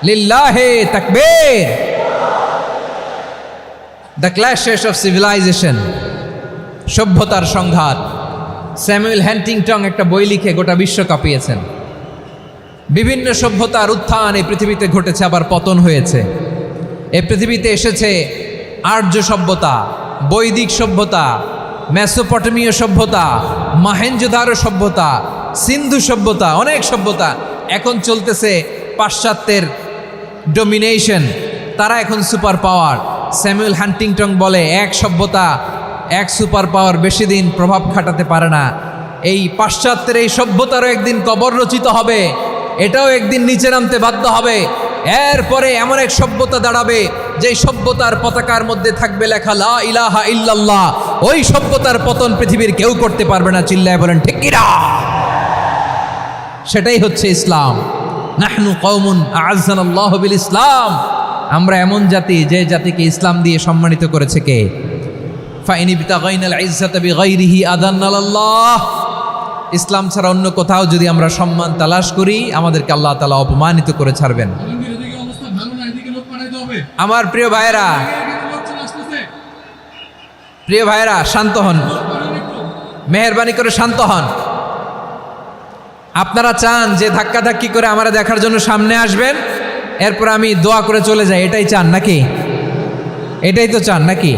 লিল্লাহে তাকবীর। দ্য ক্ল্যাশেস অফ সিভিলাইজেশন, সভ্যতার সংঘাত। স্যামুয়েল হান্টিংটন একটা বই লিখে গোটা বিশ্ব কাঁপিয়েছেন। বিভিন্ন সভ্যতার উত্থান এই পৃথিবীতে ঘটেছে, আবার পতন হয়েছে। এই পৃথিবীতে এসেছে আর্য সভ্যতা, বৈদিক সভ্যতা, মেসোপটেমীয় সভ্যতা, মহেঞ্জোদারো সভ্যতা, সিন্ধু সভ্যতা, অনেক সভ্যতা। এখন চলতেছে পাশ্চাত্যের ডোমিনেশন, তারা এখন সুপার পাওয়ার। স্যামুয়েল হান্টিংটন বলে, এক সভ্যতা, এক সুপার পাওয়ার বেশি দিন প্রভাব খাটাতে পারে না। এই পাশ্চাত্যের এই সভ্যতারও একদিন কবর রচিত হবে, এটাও একদিন নিচে নামতে বাধ্য হবে। এরপরে এমন এক সভ্যতা দাঁড়াবে, যেই সভ্যতার পতাকার মধ্যে থাকবে লেখা লা ইলাহা ইল্লাল্লাহ। ওই সভ্যতার পতন পৃথিবীর কেউ করতে পারবে না। চিল্লায় বলেন ঠিক কিনা? সেটাই হচ্ছে ইসলাম। নাহনু কওমুন আ'আজ্জানাল্লাহু বিল ইসলাম, আমরা এমন জাতি যে জাতিকে ইসলাম দিয়ে সম্মানিত করেছে কে? ফাইন ইবতাগাইনাল ইজ্জাতা বিগাইরিহি আদান্নাল্লাহ, ইসলাম ছাড়া অন্য কোথাও যদি আমরা সম্মান তালাশ করি আমাদেরকে আল্লাহ তাআলা অপমানিত করে ছাড়বেন। আমার প্রিয় ভাইয়েরা শান্ত হন, মেহেরবানি করে শান্ত হন। আপনারা চান যে ধাক্কাধাক্কি করে আমরা দেখার জন্য সামনে আসবেন, এরপর আমি দোয়া করে চলে যাই, এটাই চান নাকি? এটাই তো চান নাকি?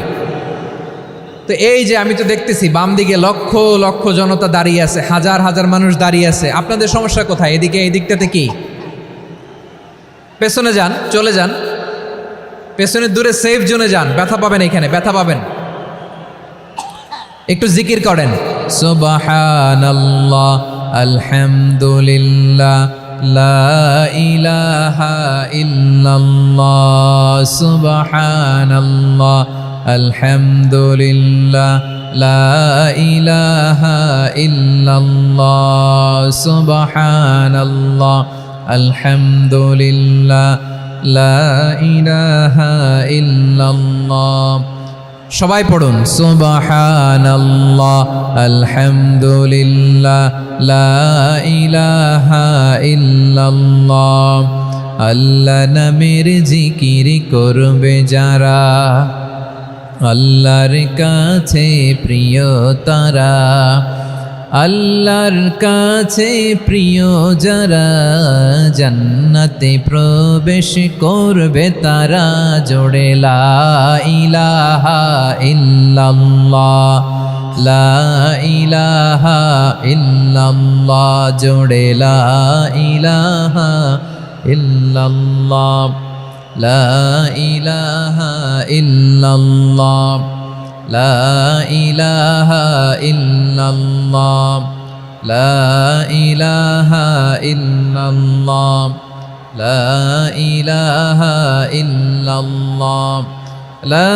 তো এই যে আমি তো দেখতেছি বাম দিকে লক্ষ লক্ষ জনতা দাঁড়িয়ে আছে, হাজার হাজার মানুষ দাঁড়িয়ে আছে, আপনাদের সমস্যা কোথায়? এদিকে এই দিকটাতে কি? পেছনে যান, চলে যান, পেছনে দূরে সেফ জোনে যান, ব্যথা পাবেন, এখানে ব্যথা পাবেন। একটু জিকির করেন, সুবহানাল্লাহ আলহামদুলিল্লাহ লা ইলাহা ইল্লাল্লাহ, সুবহানাল্লাহ আলহামদুলিল্লাহ লা ইলাহা ইল্লাল্লাহ, সুবহানাল্লাহ আলহামদুলিল্লাহ লা ইলাহা ইল্লাল্লাহ। সবাই পড়ুন, সুবহানাল্লাহ আলহামদুলিল্লাহ লা ইলাহা ইল্লাল্লাহ। আল্লাহ নামের জিকির করবে যারা, আল্লাহর কাছে প্রিয় তারা, আল্লাহর কাছে প্রিয় যারা, জান্নাতে প্রবেশ করবে তারা। জোড়ে লা ইলাহা ইল্লাল্লাহ, লা ইলাহা ইল্লাল্লাহ, জোড়ে লা ইলাহা ইল্লাল্লাহ, লা ইলাহা ইল্লাল্লাহ, লা ইলাহা ইল্লাল্লাহ, লা ইলাহা ইল্লাল্লাহ, লা ইলাহা ইল্লাল্লাহ, লা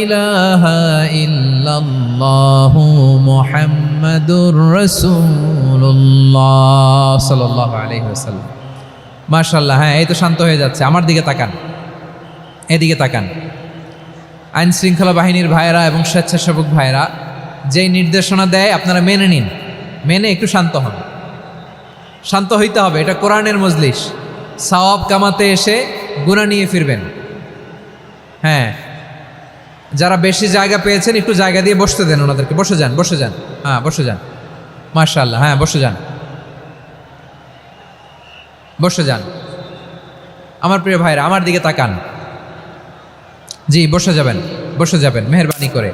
ইলাহা ইল্লাল্লাহু মুহাম্মাদুর রাসূলুল্লাহ সাল্লাল্লাহু আলাইহি ওয়াসাল্লাম। মাশাআল্লাহ। হ্যাঁ, এই তো শান্ত হয়ে যাচ্ছে। আমার দিকে তাকান, এদিকে তাকান। আইন শৃঙ্খলা বাহিনীর ভাইয়েরা এবং স্বেচ্ছাসেবক ভাইয়েরা যেই নির্দেশনা দেয় আপনারা মেনে নিন, মেনে একটু শান্ত হন। শান্ত হইতে হবে, এটা কোরআনের মজলিস। সওয়াব কামাতে এসে গুনাহ নিয়ে ফিরবেন। হ্যাঁ, যারা বেশি জায়গা পেয়েছেন একটু জায়গা দিয়ে বসতে দেন ওনাদেরকে। বসে যান, বসে যান। হ্যাঁ, বসে যান। মাশাআল্লাহ। হ্যাঁ, বসে যান, বসে যান। আমার প্রিয় ভাইরা আমার দিকে তাকান। জি, বসে যাবেন, বসে যাবেন মেহেরবানি করে।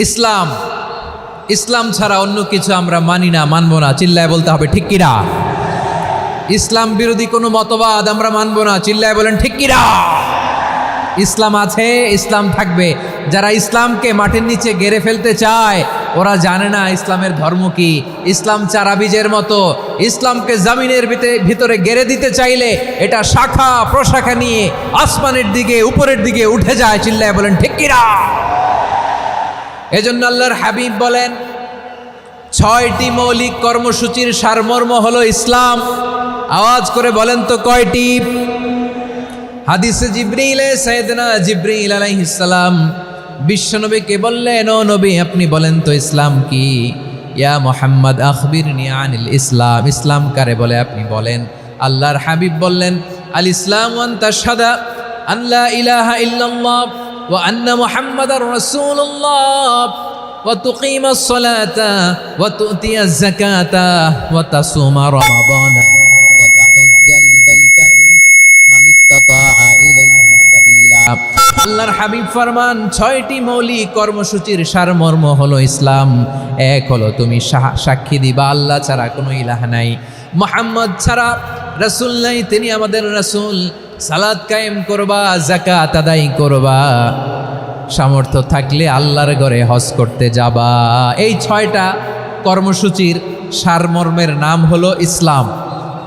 ইসলাম, ইসলাম ছাড়া অন্য কিছু আমরা মানি না, মানব না। চিল্লায় বলতে হবে ঠিক কিনা? ইসলাম বিরোধী কোনো মতবাদ আমরা মানব না। চিল্লায় বলেন ঠিক কিনা? ইসলাম আছে, ইসলাম থাকবে। যারা ইসলামকে মাটির নিচে গেড়ে ফেলতে চায় ওরা জানে না ইসলামের ধর্ম কি। ইসলাম চারা বীজের মতো, ইসলামকে জমিনের ভিতরে গেড়ে দিতে চাইলে এটা শাখা প্রশাখা নিয়ে আসমানের দিকে, উপরের দিকে উঠে যায়। চিল্লায় বলেন ঠিক কিনা? এজন্য আল্লাহর হাবিব বলেন 6টি মৌলিক কর্মসূচির সারমর্ম হলো ইসলাম। আওয়াজ করে বলেন তো কয়টি? হাদিসে জিবরিলে সাইয়েদনা জিবরিল আলাইহিস সালাম বিশ্বনবীকে বললেন, ও নবী আপনি বলেন তো ইসলাম কি? ইয়া মুহাম্মদ আখবিরনি আনিল ইসলাম, ইসলাম কারে বলে আপনি বলেন। আল্লাহর হাবিব বললেন, আল ইসলাম আন তাশহাদা আন লা ইলাহা ইল্লাল্লাহ ওয়া আন্না মুহাম্মাদার রাসূলুল্লাহ ওয়া তুকিমাস সালাতা ওয়া তুতিয়াজ যাকাতা ওয়া তাসুমা রমাদানা ওয়া তাহুজ্জাল বাইতা মান ইসতাতাআ ইলাইহি সাবিলা। আল্লাহর হাবিব ফরমান 6টি মৌলিক কর্মসূচির সারমর্ম হলো ইসলাম। এক হলো তুমি সাক্ষী দিবা আল্লাহ ছাড়া কোনো ইলাহ নাই, মুহাম্মদ ছাড়া রাসূল নাই, তিনি আমাদের রাসূল। সালাত কায়েম করবা, যাকাত আদায় করবা, সামর্থ্য থাকলে আল্লাহর ঘরে হজ করতে যাবা। এই 6টা কর্মসূচির সারমর্মের নাম হলো ইসলাম।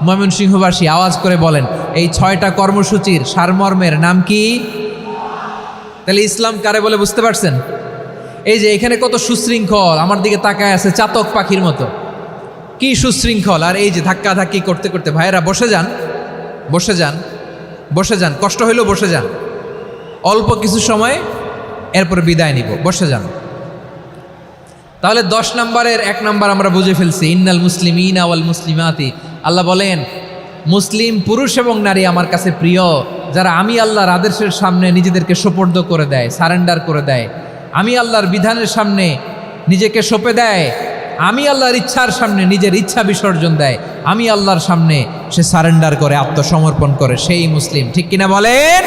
ময়মনসিংহবাসী আওয়াজ করে বলেন, এই 6টা কর্মসূচির সারমর্মের নাম কি? তাহলে ইসলাম কারে বলে বুঝতে পারছেন? এই যে এখানে কত সুশৃঙ্খল, আমার দিকে তাকায় আছে চাতক পাখির মতো। কি সুশৃঙ্খল। আর এই যে ধাক্কা ধাক্কি করতে করতে, ভাইয়েরা বসে যান, বসে যান, বসে যান, কষ্ট হইলেও বসে যান, অল্প কিছু সময় এরপরে বিদায় নিব, বসে যান। তাহলে 10 নম্বরের 1 নম্বর আমরা বুঝে ফেলছি, ইন্নাল মুসলিমিনা ওয়াল মুসলিমাতি। আল্লাহ বলেন মুসলিম পুরুষ এবং নারী আমার কাছে প্রিয়, যারা আমি আল্লাহর আদেশের সামনে নিজেদেরকে সোপর্দ করে দেয়, সারেন্ডার করে দেয়, আমি আল্লাহর বিধানের সামনে নিজেকে সঁপে দেয়, আমি আল্লাহর ইচ্ছার সামনে নিজের ইচ্ছা বিসর্জন দেয়, আমি আল্লাহর সামনে সে সারেন্ডার করে, আত্মসমর্পণ করে, সেই মুসলিম। ঠিক কিনা বলেন?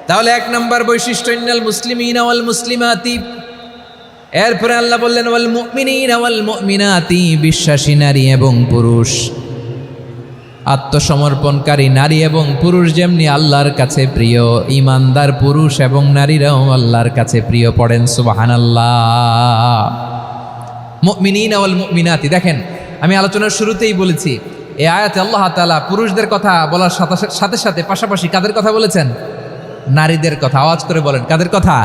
তাহলে 1 নম্বর বৈশিষ্ট্য ইন্নাল মুসলিমিনা ওয়াল মুসলিমাতি। এরপরে আল্লাহ বললেন ওয়াল মুমিনিনা ওয়াল মুমিনাতি, বিশ্বাসী নারী এবং পুরুষ, আত্মসমর্পণকারী নারী এবং পুরুষ যেমনি আল্লাহর কাছে প্রিয়, ইমানদার পুরুষ এবং নারীরাও আল্লাহর কাছে প্রিয়। পড়েন সুবহানাল্লাহ। মুমিনিনা ওয়াল মুমিনাতি। দেখেন, আমি আলোচনার শুরুতেই বলেছি, এই আয়াতে আল্লাহ তাআলা পুরুষদের কথা বলার সাথে সাথে পাশাপাশি কাদের কথা বলেছেন? নারীদের কথা। আওয়াজ করে বলেন, কাদের কথা?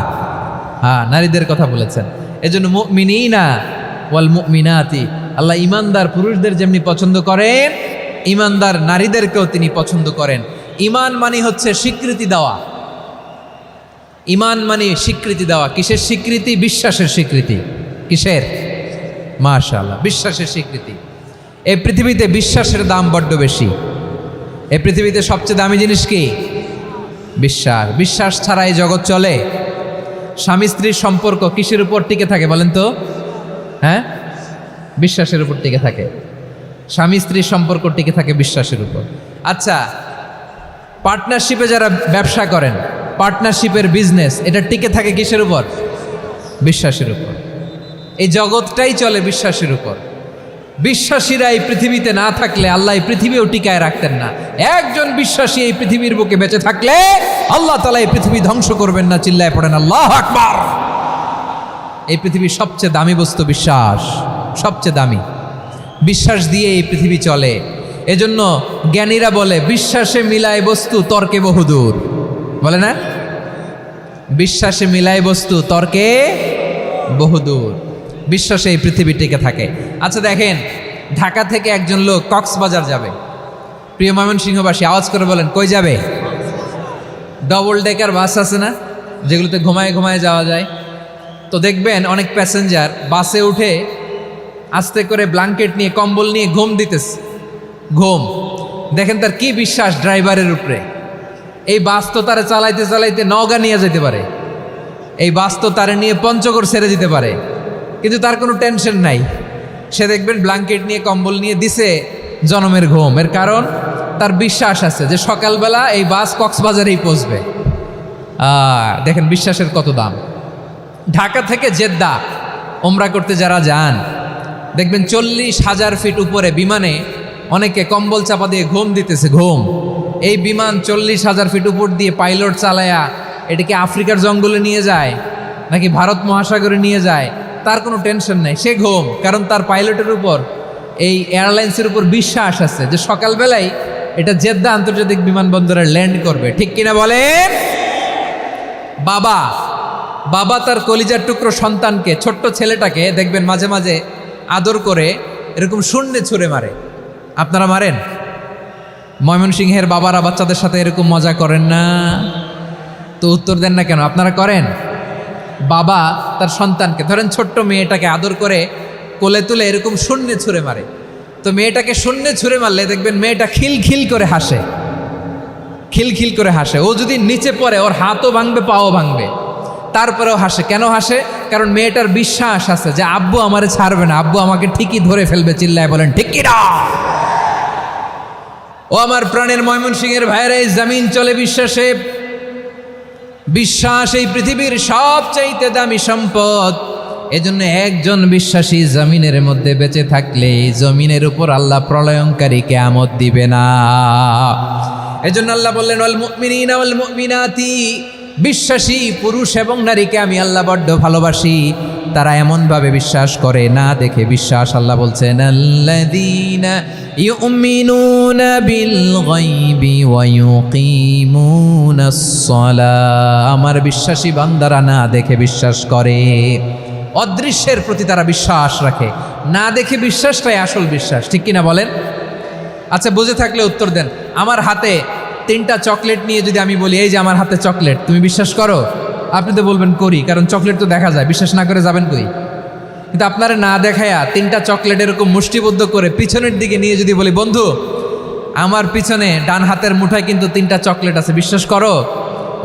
হ্যাঁ, নারীদের কথা বলেছেন। এজন্য মুমিনিনা ওয়াল মুমিনাতি, আল্লাহ ইমানদার পুরুষদের যেমনি পছন্দ করেন, ইমানদার নারীদেরকেও তিনি পছন্দ করেন। ঈমান মানে হচ্ছে স্বীকৃতি দেওয়া। ঈমান মানে স্বীকৃতি দেওয়া। কিসের স্বীকৃতি? বিশ্বাসের স্বীকৃতি। কিসের? মাশাআল্লাহ, বিশ্বাসের স্বীকৃতি। এই পৃথিবীতে বিশ্বাসের দাম বড্ড বেশি। এই পৃথিবীতে সবচেয়ে দামি জিনিস কি? বিশ্বাস। বিশ্বাস ছাড়া এই জগৎ চলে? স্বামী স্ত্রীর সম্পর্ক কিসের উপর টিকে থাকে বলেন তো? হ্যাঁ, বিশ্বাসের উপর টিকে থাকে। স্বামী স্ত্রীর সম্পর্ক টিকে থাকে বিশ্বাসের উপর। আচ্ছা, পার্টনারশিপে যারা ব্যবসা করেন, পার্টনারশিপের বিজনেস, এটা টিকে থাকে কিসের উপর? বিশ্বাসের উপর। এই জগৎটাই চলে বিশ্বাসের উপর। বিশ্বাসীরা এই পৃথিবীতে না থাকলে আল্লাহ এই পৃথিবীও টিকায় রাখতেন না। একজন বিশ্বাসী এই পৃথিবীর বুকে বেঁচে থাকলে আল্লাহ তাআলা এই পৃথিবী ধ্বংস করবেন না। চিল্লায় পড়েন আল্লাহু আকবার। এই পৃথিবীর সবচেয়ে দামি বস্তু বিশ্বাস, সবচেয়ে দামি। বিশ্বাস দিয়ে এই পৃথিবী চলে। এজন্য জ্ঞানীরা বলে বিশ্বাসে মিলায় বস্তু, তর্কে বহুদূর। বলে না? বিশ্বাসে মিলায় বস্তু, তর্কে বহুদূর। বিশ্বাসে এই পৃথিবী টিকে থাকে। আচ্ছা দেখেন, ঢাকা থেকে একজন লোক কক্সবাজার যাবে। প্রিয় ময়মনসিংহবাসী, আওয়াজ করে বলেন, কই যাবে? ডবল ডেকার বাস আছে না, যেগুলোতে ঘুমায় ঘুমায় যাওয়া যায়। তো দেখবেন অনেক প্যাসেঞ্জার বাসে উঠে আস্তে করে ব্ল্যাঙ্কেট নিয়ে, কম্বল নিয়ে ঘুম দিতেছে। ঘুম দেখেন তার কি বিশ্বাস ড্রাইভারের উপরে। এই বাস তো তারা চালাইতে চালাইতে নওগাঁ নিয়ে যেতে পারে, এই বাস তো তারা নিয়ে পঞ্চগড় ছেড়ে দিতে পারে, কিন্তু তার কোনো টেনশন নাই। সে দেখবেন ব্ল্যাঙ্কেট নিয়ে, কম্বল নিয়ে দিছে জনমের ঘুম। এর কারণ তার বিশ্বাস আছে যে সকালবেলা এই বাস কক্সবাজারেই পৌঁছবে। দেখেন বিশ্বাসের কত দাম। ঢাকা থেকে জেদ্দা ওমরা করতে যারা যান, দেখবেন 40,000 ফিট উপরে বিমানে অনেকে কম্বল চাপা দিয়ে ঘুম দিতেছে। ঘুম। এই বিমান 40,000 ফিট উপর দিয়ে পাইলট চালায়া এটাকে আফ্রিকার জঙ্গলে নিয়ে যায় নাকি ভারত মহাসাগরে নিয়ে যায়, তার কোনো টেনশন নাই। সে ঘুম, কারণ তার পাইলটের উপর, এই এয়ারলাইন্সের উপর বিশ্বাস আছে যে সকালবেলায় এটা জেদ্দা আন্তর্জাতিক বিমানবন্দরে ল্যান্ড করবে। ঠিক কিনা বলেন? বাবা তার কলিজার টুকরো সন্তানকে, ছোট্ট ছেলেটাকে দেখবেন মাঝে মাঝে আদর করে এরকম শূন্যে ছুঁড়ে মারে। আপনারা মারেন? ময়মনসিংহের বাবারা বাচ্চাদের সাথে এরকম মজা করেন না? তো উত্তর দেন না কেন? আপনারা করেন? বাবা তার সন্তানকে, ধরেন ছোট্ট মেয়েটাকে আদর করে কোলে তুলে এরকম শূন্যে ছুঁড়ে মারে। তো মেয়েটাকে শূন্যে ছুঁড়ে মারলে দেখবেন মেয়েটা খিলখিল করে হাসে, খিলখিল করে হাসে। ও যদি নিচে পড়ে ওর হাতও ভাঙবে, পাও ভাঙবে, তারপরেও হাসে। কেন হাসে? কারণ মেয়েটার বিশ্বাস আছে যে আব্বু আমারে ছাড়বে না, আব্বু আমাকে ঠিকই ধরে ফেলবে। চিল্লায় বলেন ঠিক কিনা? ও আমার প্রাণের ময়মনসিংহের ভাইয়েরা, এই জমিন চলে বিশ্বাসে। বিশ্বাস এই পৃথিবীর সবচাইতে দামি সম্পদ। এজন্য একজন বিশ্বাসী জমিনের মধ্যে বেঁচে থাকলে এই জমিনের উপর আল্লাহ প্রলয়ঙ্কারী কিয়ামত দিবে না। এজন্য আল্লাহ বললেন ওয়াল মুমিনিনা ওয়াল মুমিনাতি, বিশ্বাসী পুরুষ এবং নারীকে আমি আল্লাহ বড্ড ভালোবাসি। তারা এমনভাবে বিশ্বাস করে না দেখে বিশ্বাস। আল্লাহ বলছেন আল্লাযীনা ইউমিনুনা বিল গায়বি ওয়া ইউকিমুনাস সালাহ, আমার বিশ্বাসী বান্দারা না দেখে বিশ্বাস করে। অদৃশ্যের প্রতি তারা বিশ্বাস রাখে। না দেখে বিশ্বাসটাই আসল বিশ্বাস, ঠিক কিনা বলেন? আচ্ছা, বুঝে থাকলে উত্তর দেন। আমার হাতে 3টা চকলেট নিয়ে যদি আমি বলি এই যে আমার হাতে চকলেট, তুমি বিশ্বাস করো? আপনি তো বলবেন করি, কারণ চকলেট তো দেখা যায়, বিশ্বাস না করে যাবেন কই? কিন্তু আপনারা না দেখায়া 3টা চকলেট এরকম মুষ্টিবদ্ধ করে পিছনের দিকে নিয়ে যদি বলি বন্ধু আমার পিছনে ডান হাতের মুঠায় কিন্তু 3টা চকলেট আছে, বিশ্বাস করো?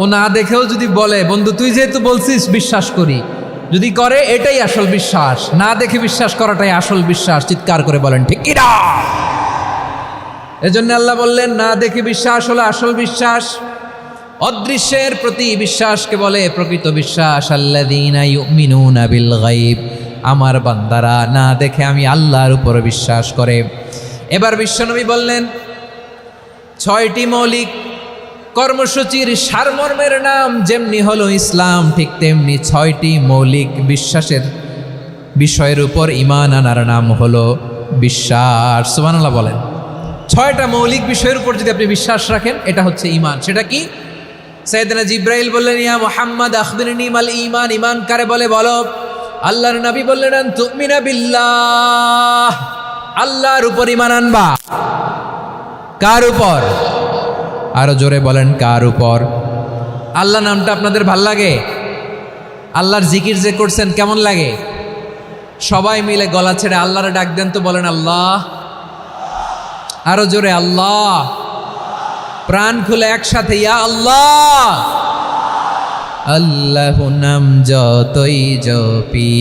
ও না দেখেও যদি বলে বন্ধু তুই যেহেতু বলছিস বিশ্বাস করি, যদি করে এটাই আসল বিশ্বাস। না দেখে বিশ্বাস করাটাই আসল বিশ্বাস। চিৎকার করে বলেন ঠিক কি না? এজন্য আল্লাহ বললেন না দেখে বিশ্বাস হলো আসল বিশ্বাস। অদৃশ্যের প্রতি বিশ্বাসকে বলে প্রকৃত বিশ্বাস। আল্লাযীনা ইউমিনুনা বিল গায়ব, আমার বান্দারা না দেখে আমি আল্লাহর উপর বিশ্বাস করে। এবার বিশ্বনবী বললেন 6টি মৌলিক কর্মসূচির সারমর্মের নাম যেমনি হলো ইসলাম, ঠিক তেমনি 6টি মৌলিক বিশ্বাসের বিষয়ের উপর ঈমান আনার নাম হলো বিশ্বাস। সুবহানাল্লাহ বলেন। 6টা মৌলিক বিষয়ের উপর যদি আপনি বিশ্বাস রাখেন এটা হচ্ছে ঈমান। সেটা কি? সাইয়েদনা জিব্রাইল বললেন ইয়া মুহাম্মদ আখবিরনি মাল ঈমান, ঈমান কারে বলে বলো। আল্লাহর নবী বললেন আন তুমিনা বিল্লাহ, আল্লাহর উপর ঈমান আনবা। কার উপর? আরো জোরে বলেন কার উপর? আল্লাহ নামটা আপনাদের ভাল লাগে? আল্লাহর জিকির যে করছেন কেমন লাগে? সবাই মিলে গলা ছেড়ে আল্লাহরে ডাক দেন তো, বলেন আল্লাহ। আরো জোরে আল্লাহ। প্রাণ খুলে একসাথে ইয়া আল্লাহ। আল্লাহ নাম যতই জপি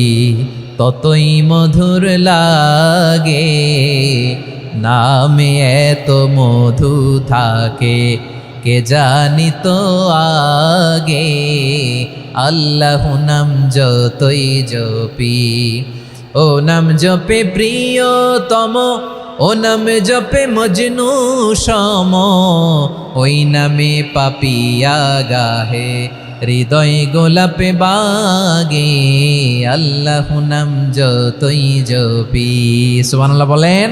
ততই মধুর লাগে, নামে এত মধু থাকে কে জানি তো আগে। আল্লাহ নাম যতই জপি, ও নাম জপে প্রিয়তম, ও নাম জপে মজনু সম, ওই নামে পাপিয়া গাহে হৃদয় গোলাপে বাগে। আল্লাহ নাম যতই জপি। সুবহানাল্লাহ বলেন।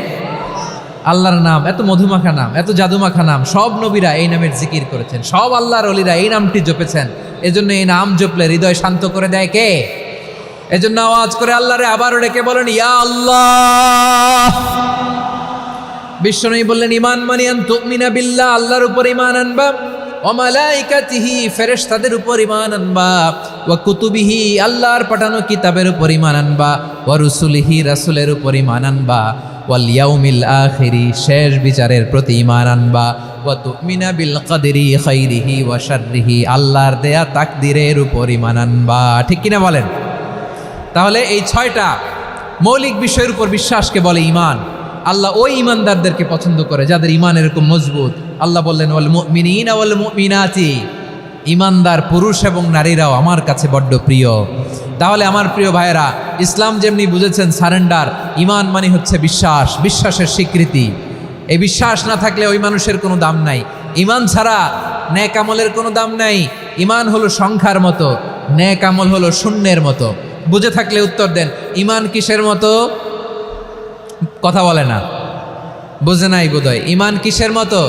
আল্লাহর নাম এত মধুমাখা নাম, এত জাদুমাখা নাম, সব নবীরা এই নামের জিকির করেছেন, সব আল্লাহর ওলিরা এই নামটি জপেছেন। এজন্য এই নাম জপলে হৃদয় শান্ত করে দেয় কে? এজন্য আওয়াজ করে আল্লাহরে আবারও ডেকে বলেন ইয়া আল্লাহ। বিশ্বনবী বললেন ঈমান মানে আন তুমিনা বিল্লাহ, আল্লাহর উপর ঈমান আনবা, ওয়া মালাইকাতিহি, ফেরেশতাদের উপর ঈমান আনবা, ওয়া কুতুবিহি, আল্লাহর পাঠানো কিতাবের উপর ঈমান আনবা, ওয়া রুসুলিহি, রাসূলের উপর ঈমান আনবা, ওয়াল ইয়াউমিল আখিরি, শেষ বিচারের প্রতি ঈমান আনবা, ওয়া তুমিনা বিল কদরি খাইরিহি ওয়া শাররিহি, আল্লাহর দেয়া তাকদীরের উপর ঈমান আনবা। ঠিক কিনা বলেন? তাহলে এই 6টা মৌলিক বিষয়ের উপর বিশ্বাসকে বলে ঈমান। আল্লাহ ওই ঈমানদারদেরকে পছন্দ করে যাদের ঈমান এরকম মজবুত। আল্লাহ বললেন ওয়াল মুমিনিনা ওয়াল মুমিনাতি, ঈমানদার পুরুষ এবং নারীরাও আমার কাছে বড্ড প্রিয়। তাহলে আমার প্রিয় ভাইয়েরা, ইসলাম যেমনি বুঝেছেন সারেন্ডার, ঈমান মানে হচ্ছে বিশ্বাস, বিশ্বাসের স্বীকৃতি। এই বিশ্বাস না থাকলে ওই মানুষের কোনো দাম নাই। ঈমান ছাড়া নেক আমলের কোনো দাম নাই। ঈমান হলো সংখ্যার মতো, নেক আমল হলো শূন্যের মতো। বুঝে থাকলে উত্তর দেন। ঈমান কিসের মতো? কথা বলে না, বুঝে নাই বোধহয়। ঈমান কিসের মতো?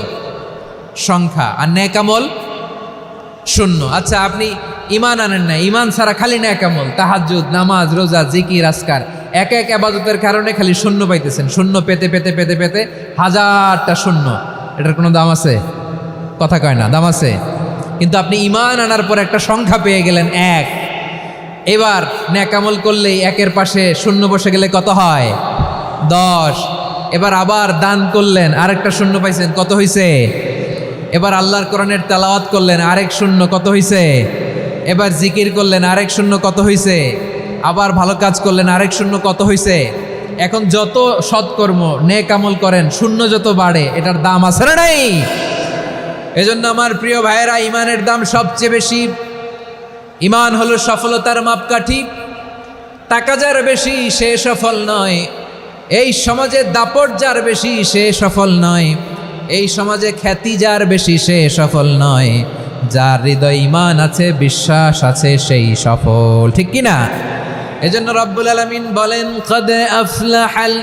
সংখ্যা। আর নেক আমল শূন্য। আচ্ছা, আপনি ঈমান আনেন না, ঈমান ছাড়া খালি নেক আমল, তাহাজ্জুদ, নামাজ, রোজা, জিকির, আজকার, এক এক ইবাদতের কারণে খালি শূন্য পাইতেছেন। শূন্য পেতে পেতে পেতে পেতে হাজারটা শূন্য। এটার কোনো দাম আছে? কথা কয় না, দাম আছে। কিন্তু আপনি ঈমান আনার পর একটা সংখ্যা পেয়ে গেলেন 1। এবার নেক আমল করলেই 1-এর পাশে শূন্য বসে গেলে কত হয়? 10। এবার আবার দান করলেন, আরেকটা শূন্য পাইছেন, কত হইছে? এবার আল্লাহর কোরআনের তেলাওয়াত করলেন, আরেক শূন্য, কত হইছে? এবার জিকির করলেন, আরেক শূন্য, কত হইছে? আবার ভালো কাজ করলেন, আরেক শূন্য, কত হইছে? এখন যত সৎকর্ম নেক আমল করেন, শূন্য যত বাড়ে, এটার দাম আছে না নাই? এজন্য আমার প্রিয় ভাইয়েরা, ঈমানের দাম সবচেয়ে বেশি। ঈমান হলো সফলতার মাপকাঠি। টাকা যার বেশি সে সফল নয়, এই সমাজে দাপট যার বেশি সে সফল নয়, এই সমাজে খ্যাতি যার বেশি সে সফল নয়, যার হৃদয় ঈমান আছে, বিশ্বাস আছে, সেই সফল। ঠিক কিনা? এজন্য রব্বুল আলামিন বলেন কদ আফলাহাল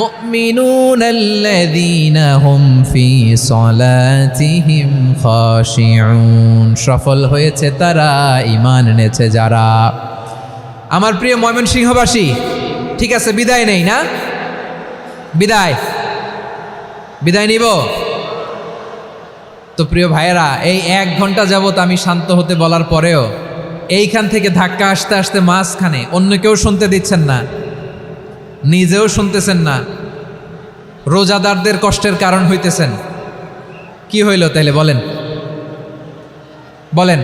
মুমিনুনাল্লাযীনা হুম ফি সলাতিহিম খাশিউন, সফল হয়েছে তারা, ঈমান এনেছে যারা। আমার প্রিয় ময়মনসিংহবাসী, ঠিক আছে, বিদায় নেই না? বিদায় নিব তো? প্রিয় ভাইয়েরা, এই 1 ঘন্টা যাবত আমি শান্ত হতে বলার পরেও এইখান থেকে ধাক্কা আসতে আসতে মাঝখানে অন্য কেউ শুনতে দিচ্ছেন না, নিজেও শুনতেছেন না, রোজাদারদের কষ্টের কারণ হইতেছেন। কি হইল তাইলে বলেন?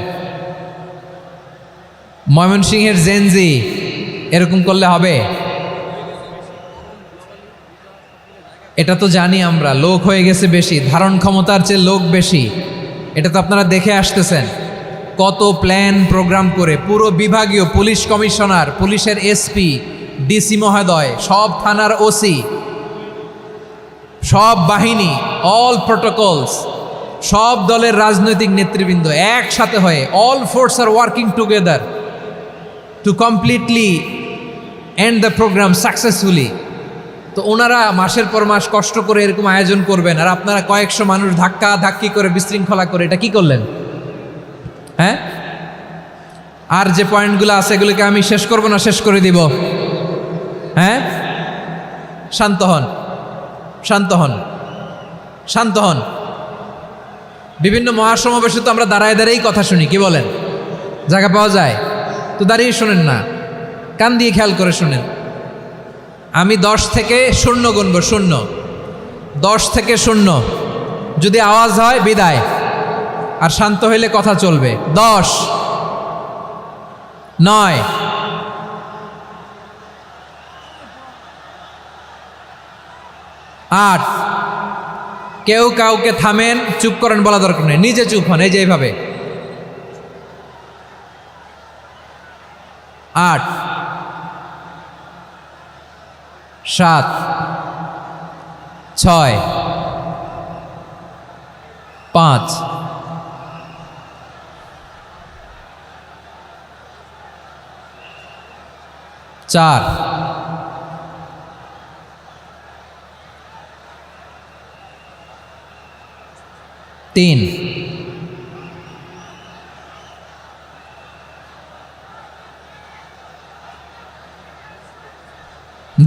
ময়মনসিংহের জেনজি এরকম করলে হবে? এটা তো জানি আমরা, লোক হয়ে গেছে বেশি, ধারণ ক্ষমতার চেয়ে লোক বেশি। এটা তো আপনারা দেখে আসতেছেন, কত প্ল্যান প্রোগ্রাম করে পুরো বিভাগীয় পুলিশ কমিশনার, পুলিশের এসপি, ডিসি মহোদয়, সব থানার ওসি, সব বাহিনী, অল প্রোটোকলস, সব দলের রাজনৈতিক নেতৃবৃন্দ একসাথে হয়ে all force are working together to completely end the program successfully. তো ওনারা মাসের পর মাস কষ্ট করে এরকম আয়োজন করবেন, আর আপনারা কয়েকশো মানুষ ধাক্কা ধাক্কি করে বিশৃঙ্খলা করে এটা কি করলেন? হ্যাঁ, আর যে পয়েন্টগুলো আছে এগুলোকে আমি শেষ করব না শেষ করে দিব? হ্যাঁ, শান্ত হন, শান্ত হন, শান্ত হন। বিভিন্ন মহাসমাবেশে তো আমরা দাঁড়ায় দাঁড়িয়েই কথা শুনি, কি বলেন? জায়গা পাওয়া যায় তো দাঁড়িয়ে শোনেন না, কান দিয়ে খেয়াল করে শোনেন। আমি 10 থেকে 0 গুনব, 0, 10 থেকে 0, যদি আওয়াজ হয় বিদায়, আর শান্ত হইলে কথা চলবে। 10, 9, 8, কেউ কাউকে থামেন, চুপ করেন বলা দরকার নেই, নিজে চুপ হন, এই যে এইভাবে। 8, 7, 6, 5, 4, 3,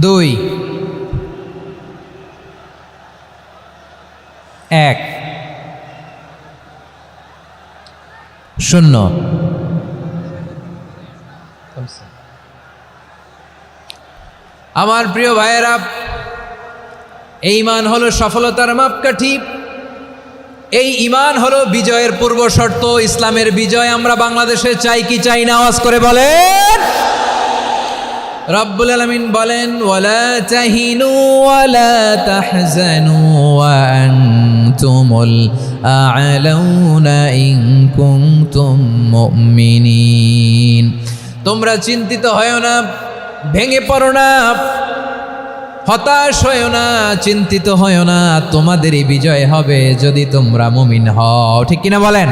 2, 1, 0। আমার প্রিয় ভাইয়েরা, এই ঈমান হলো সফলতার মাপকাঠি, এই ঈমান হলো বিজয়ের পূর্ব শর্ত। ইসলামের বিজয় আমরা বাংলাদেশে চাই কি চাই না? আওয়াজ করে বলেন। রব্বুল আলামিন বলেন, ওয়ালা তাহিনু ওয়ালা তাহজানু ওয়া আনতুমুল আ'লাউনা ইন কুনতুম মুমিনিন। তোমরা চিন্তিত হয়ো না, ভেঙে পড়ো না, হতাশ হয়ো না, চিন্তিত হয়ো না, তোমাদেরই বিজয় হবে যদি তোমরা মুমিন হও। ঠিক কিনা বলেন?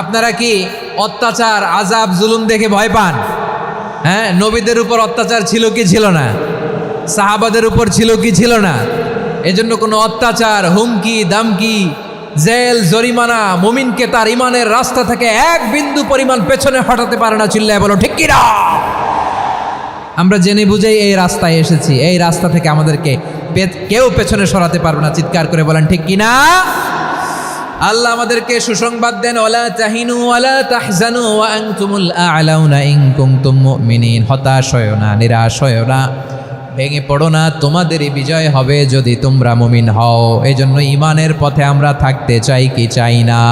আপনারা কি অত্যাচার, আযাব, জুলুম দেখে ভয় পান? হ্যাঁ, নবীদের উপর অত্যাচার ছিল কি ছিল না? সাহাবাদের উপর ছিল কি ছিল না? এজন্য কোনো অত্যাচার, হুমকি, দামকি, জেল, জরিমানা মুমিনকে তার ইমানের রাস্তা থেকে 1 বিন্দু পরিমাণ পেছনে হটাতে পারে না। চিল্লায় বলো ঠিক কিনা? আমরা জেনে বুঝেই এই রাস্তায় এসেছি, এই রাস্তা থেকে আমাদেরকে কেউ পেছনে সরাতে পারবে না। চিৎকার করে বলেন ঠিক কিনা? আল্লাহ আমাদেরকে সুসংবাদ দেন, ওয়ালা তাহিনু ওয়ালা তাহজানু ওয়া আনতুমুল আ'লাউনা ইন কুনতুম মুমিনিন। হতাশ হয়ো না, নিরাশ হয়ো না, ভেঙে পড়ো না, তোমাদেরই বিজয় হবে যদি তোমরা মুমিন হও। এই জন্য ইমানের পথে আমরা থাকতে চাই কি চাই না?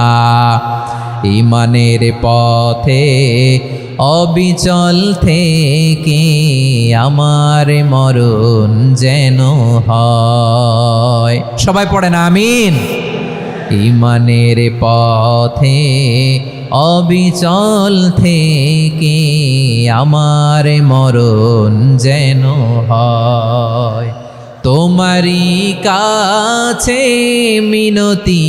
ইমানের পথে অবিচল থেকে আমার মরণ যেন হয়। সবাই পড়েন আমিন। ইমানের পথে অবিচল থেকে আমার মরণ যেন হয়। তোমারই কাছে মিনতি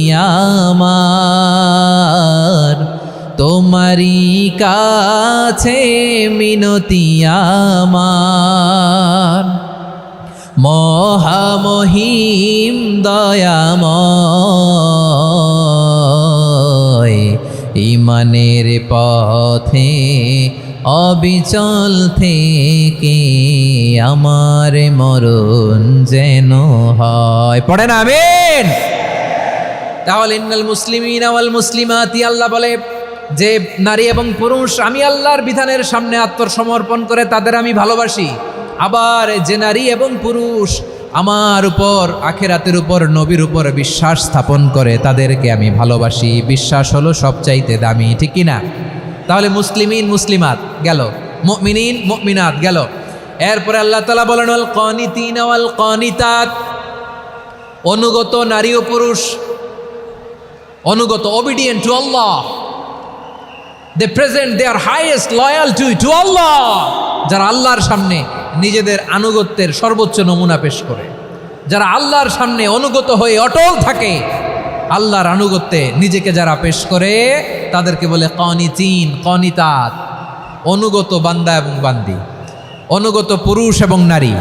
আমার, তোমারই কাছে মিনতি আমার, মহামহিম দয়াময়। ইমানের পথে অবিচল থেকে আমার মরণ যেন হয়। পড়েন আমিন। তাহলে ইন্নাল মুসলিমিনা ওয়াল মুসলিমাতি, আল্লাহ বলে যে নারী এবং পুরুষ আমি আল্লাহর বিধানের সামনে আত্মসমর্পণ করে তাদের আমি ভালোবাসি। আবার যে নারী এবং পুরুষ আমার উপর আখিরাতের উপর নবীর উপর বিশ্বাস স্থাপন করে তাদেরকে আমি ভালোবাসি। বিশ্বাস হলো সবচাইতে দামি, ঠিক কি না? তাহলে মুসলিমিন মুসলিমাত গেল, মুমিনিন মুমিনাত গেল। এরপরে আল্লাহ তাআলা বলেন ওয়াল কানিতিনা ওয়াল কানিতাত, অনুগত নারী ও পুরুষ, অনুগত, obedient to Allah, they present their highest loyalty to Allah, যারা আল্লাহর সামনে নিজেদের আনুগত্যের সর্বোচ্চ নমুনা পেশ করে, যারা আল্লাহর সামনে অনুগত হয়ে অটল থাকে, আল্লাহর আনুগত্যে নিজেকে যারা পেশ করে তাদেরকে বলে কানিতিন কানিতাত, অনুগত বান্দা এবং বান্দি, অনুগত পুরুষ এবং নারী।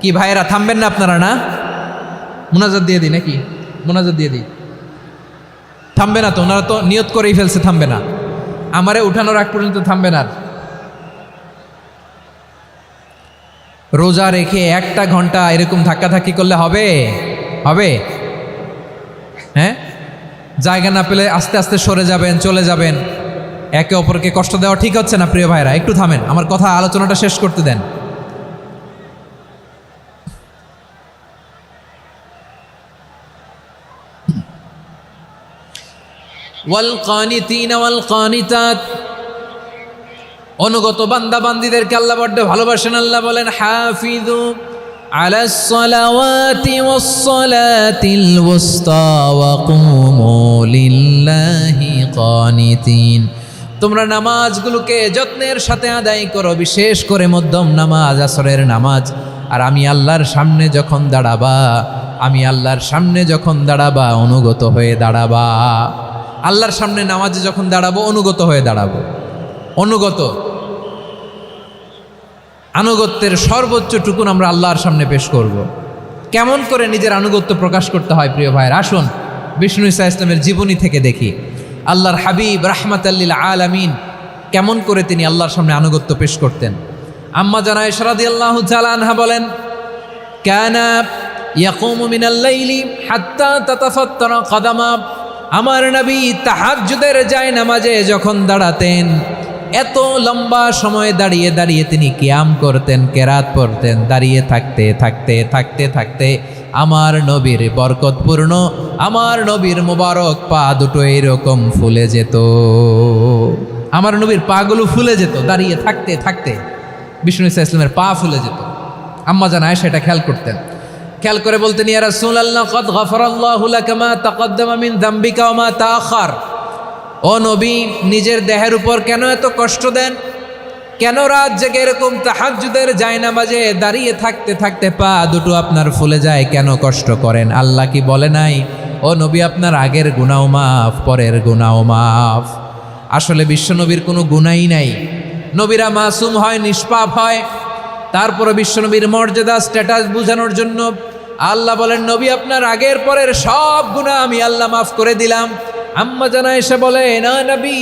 কি ভাইয়েরা থামবেন না আপনারা? না মুনাজাত দিয়ে দিই নাকি? মুনাজাত দিয়ে দিই। থামবে না তো, ওনারা তো নিয়ত করেই ফেলছে থামবে না, আমারে উঠানোর আগ পর্যন্ত থামবে না। রোজা রেখে 1টা ঘন্টা এরকম ধাক্কাধাক্কি করলে হবে? হবে? হ্যাঁ, জায়গা না পেলে আস্তে আস্তে সরে যাবেন, চলে যাবেন। একে অপরকে কষ্ট দেওয়া ঠিক হচ্ছে না প্রিয় ভাইরা, একটু থামেন, আমার কথা আলোচনাটা শেষ করতে দেন। ওয়াল কানিতিনা ওয়াল কানিতাত, অনুগত বান্দা বান্দীদেরকে আল্লাহ বড্ড ভালোবাসেন। আল্লাহ বলেন হাফিযু আলাস সালাওয়াতি ওয়াস সালাতিল ওয়ুসতা ওয়া কুমু লিল্লাহি কানিতিন, তোমরা নামাজগুলোকে যত্নের সাথে আদায় করো, বিশেষ করে মধ্যম নামাজ, আসরের নামাজ। আর আমি আল্লাহর সামনে যখন দাঁড়াবা, আমি আল্লাহর সামনে যখন দাঁড়াবা অনুগত হয়ে দাঁড়াবা। আল্লাহর সামনে নামাজে যখন দাঁড়াবো অনুগত হয়ে দাঁড়াবো। অনুগত, আনুগত্যের সর্বোচ্চ টুকুন আমরা আল্লাহর সামনে পেশ করব। কেমন করে নিজের আনুগত্য প্রকাশ করতে হয় প্রিয় ভাইয়ের, আসুন বিষ্ণু ঈসা ইসলামের জীবনী থেকে দেখি। আল্লাহর হাবিব রাহমাতাল লিল আলামিন কেমন করে তিনি আল্লাহর সামনে আনুগত্য পেশ করতেন। আম্মা জানা আয়েশা রাদিয়াল্লাহু তাআলা আনহা বলেন কানা ইয়াকুমু মিনাল লাইলি হাত্তা তাতাফাত্তারা কদামা, আমার নবী তাহাজ্জুদের জায়নামাজে যখন দাঁড়াতেন এত লম্বা সময় দাঁড়িয়ে দাঁড়িয়ে তিনি কিয়াম করতেন, কেরাত পড়তেন। দাঁড়িয়ে থাকতে থাকতে থাকতে থাকতে আমার নবীর বরকতপূর্ণ, আমার নবীর মোবারক পা দুটো এরকম ফুলে যেত। আমার নবীর পাগুলো ফুলে যেত দাঁড়িয়ে থাকতে থাকতে, বিষ্ণু ঈসা ইসলামের পা ফুলে যেত। আম্মা জান আয়েশা এটা খেয়াল করতেন। খেয়াল করে বলতেন ইয়া রাসূলুল্লাহ কদ গফারাল্লাহু লাকা মা তাকদ্দামা মিন যামবিকা ওয়া মা তাআখার, ও নবী নিজের দেহের উপর কেন এত কষ্ট দেন? কেন রাত জেগে এরকম তাহাজ্জুদের জায়নামাজে দাঁড়িয়ে থাকতে থাকতে পা দুটো আপনার ফুলে যায়, কেন কষ্ট করেন? আল্লাহ কি বলে নাই ও নবী আপনার আগের গুনাহ মাফ, পরের গুনাহ মাফ? আসলে বিশ্বনবীর কোনো গুনাই নাই, নবীরা মাসুম হয়, নিষ্পাপ হয়। তারপরে বিশ্বনবীর মর্যাদা স্ট্যাটাস বোঝানোর জন্য আল্লাহ বলেন নবী আপনার আগের পরের সব গুনাহ আমি আল্লাহ মাফ করে দিলাম। আম্মা জানা এসে বলে না নবী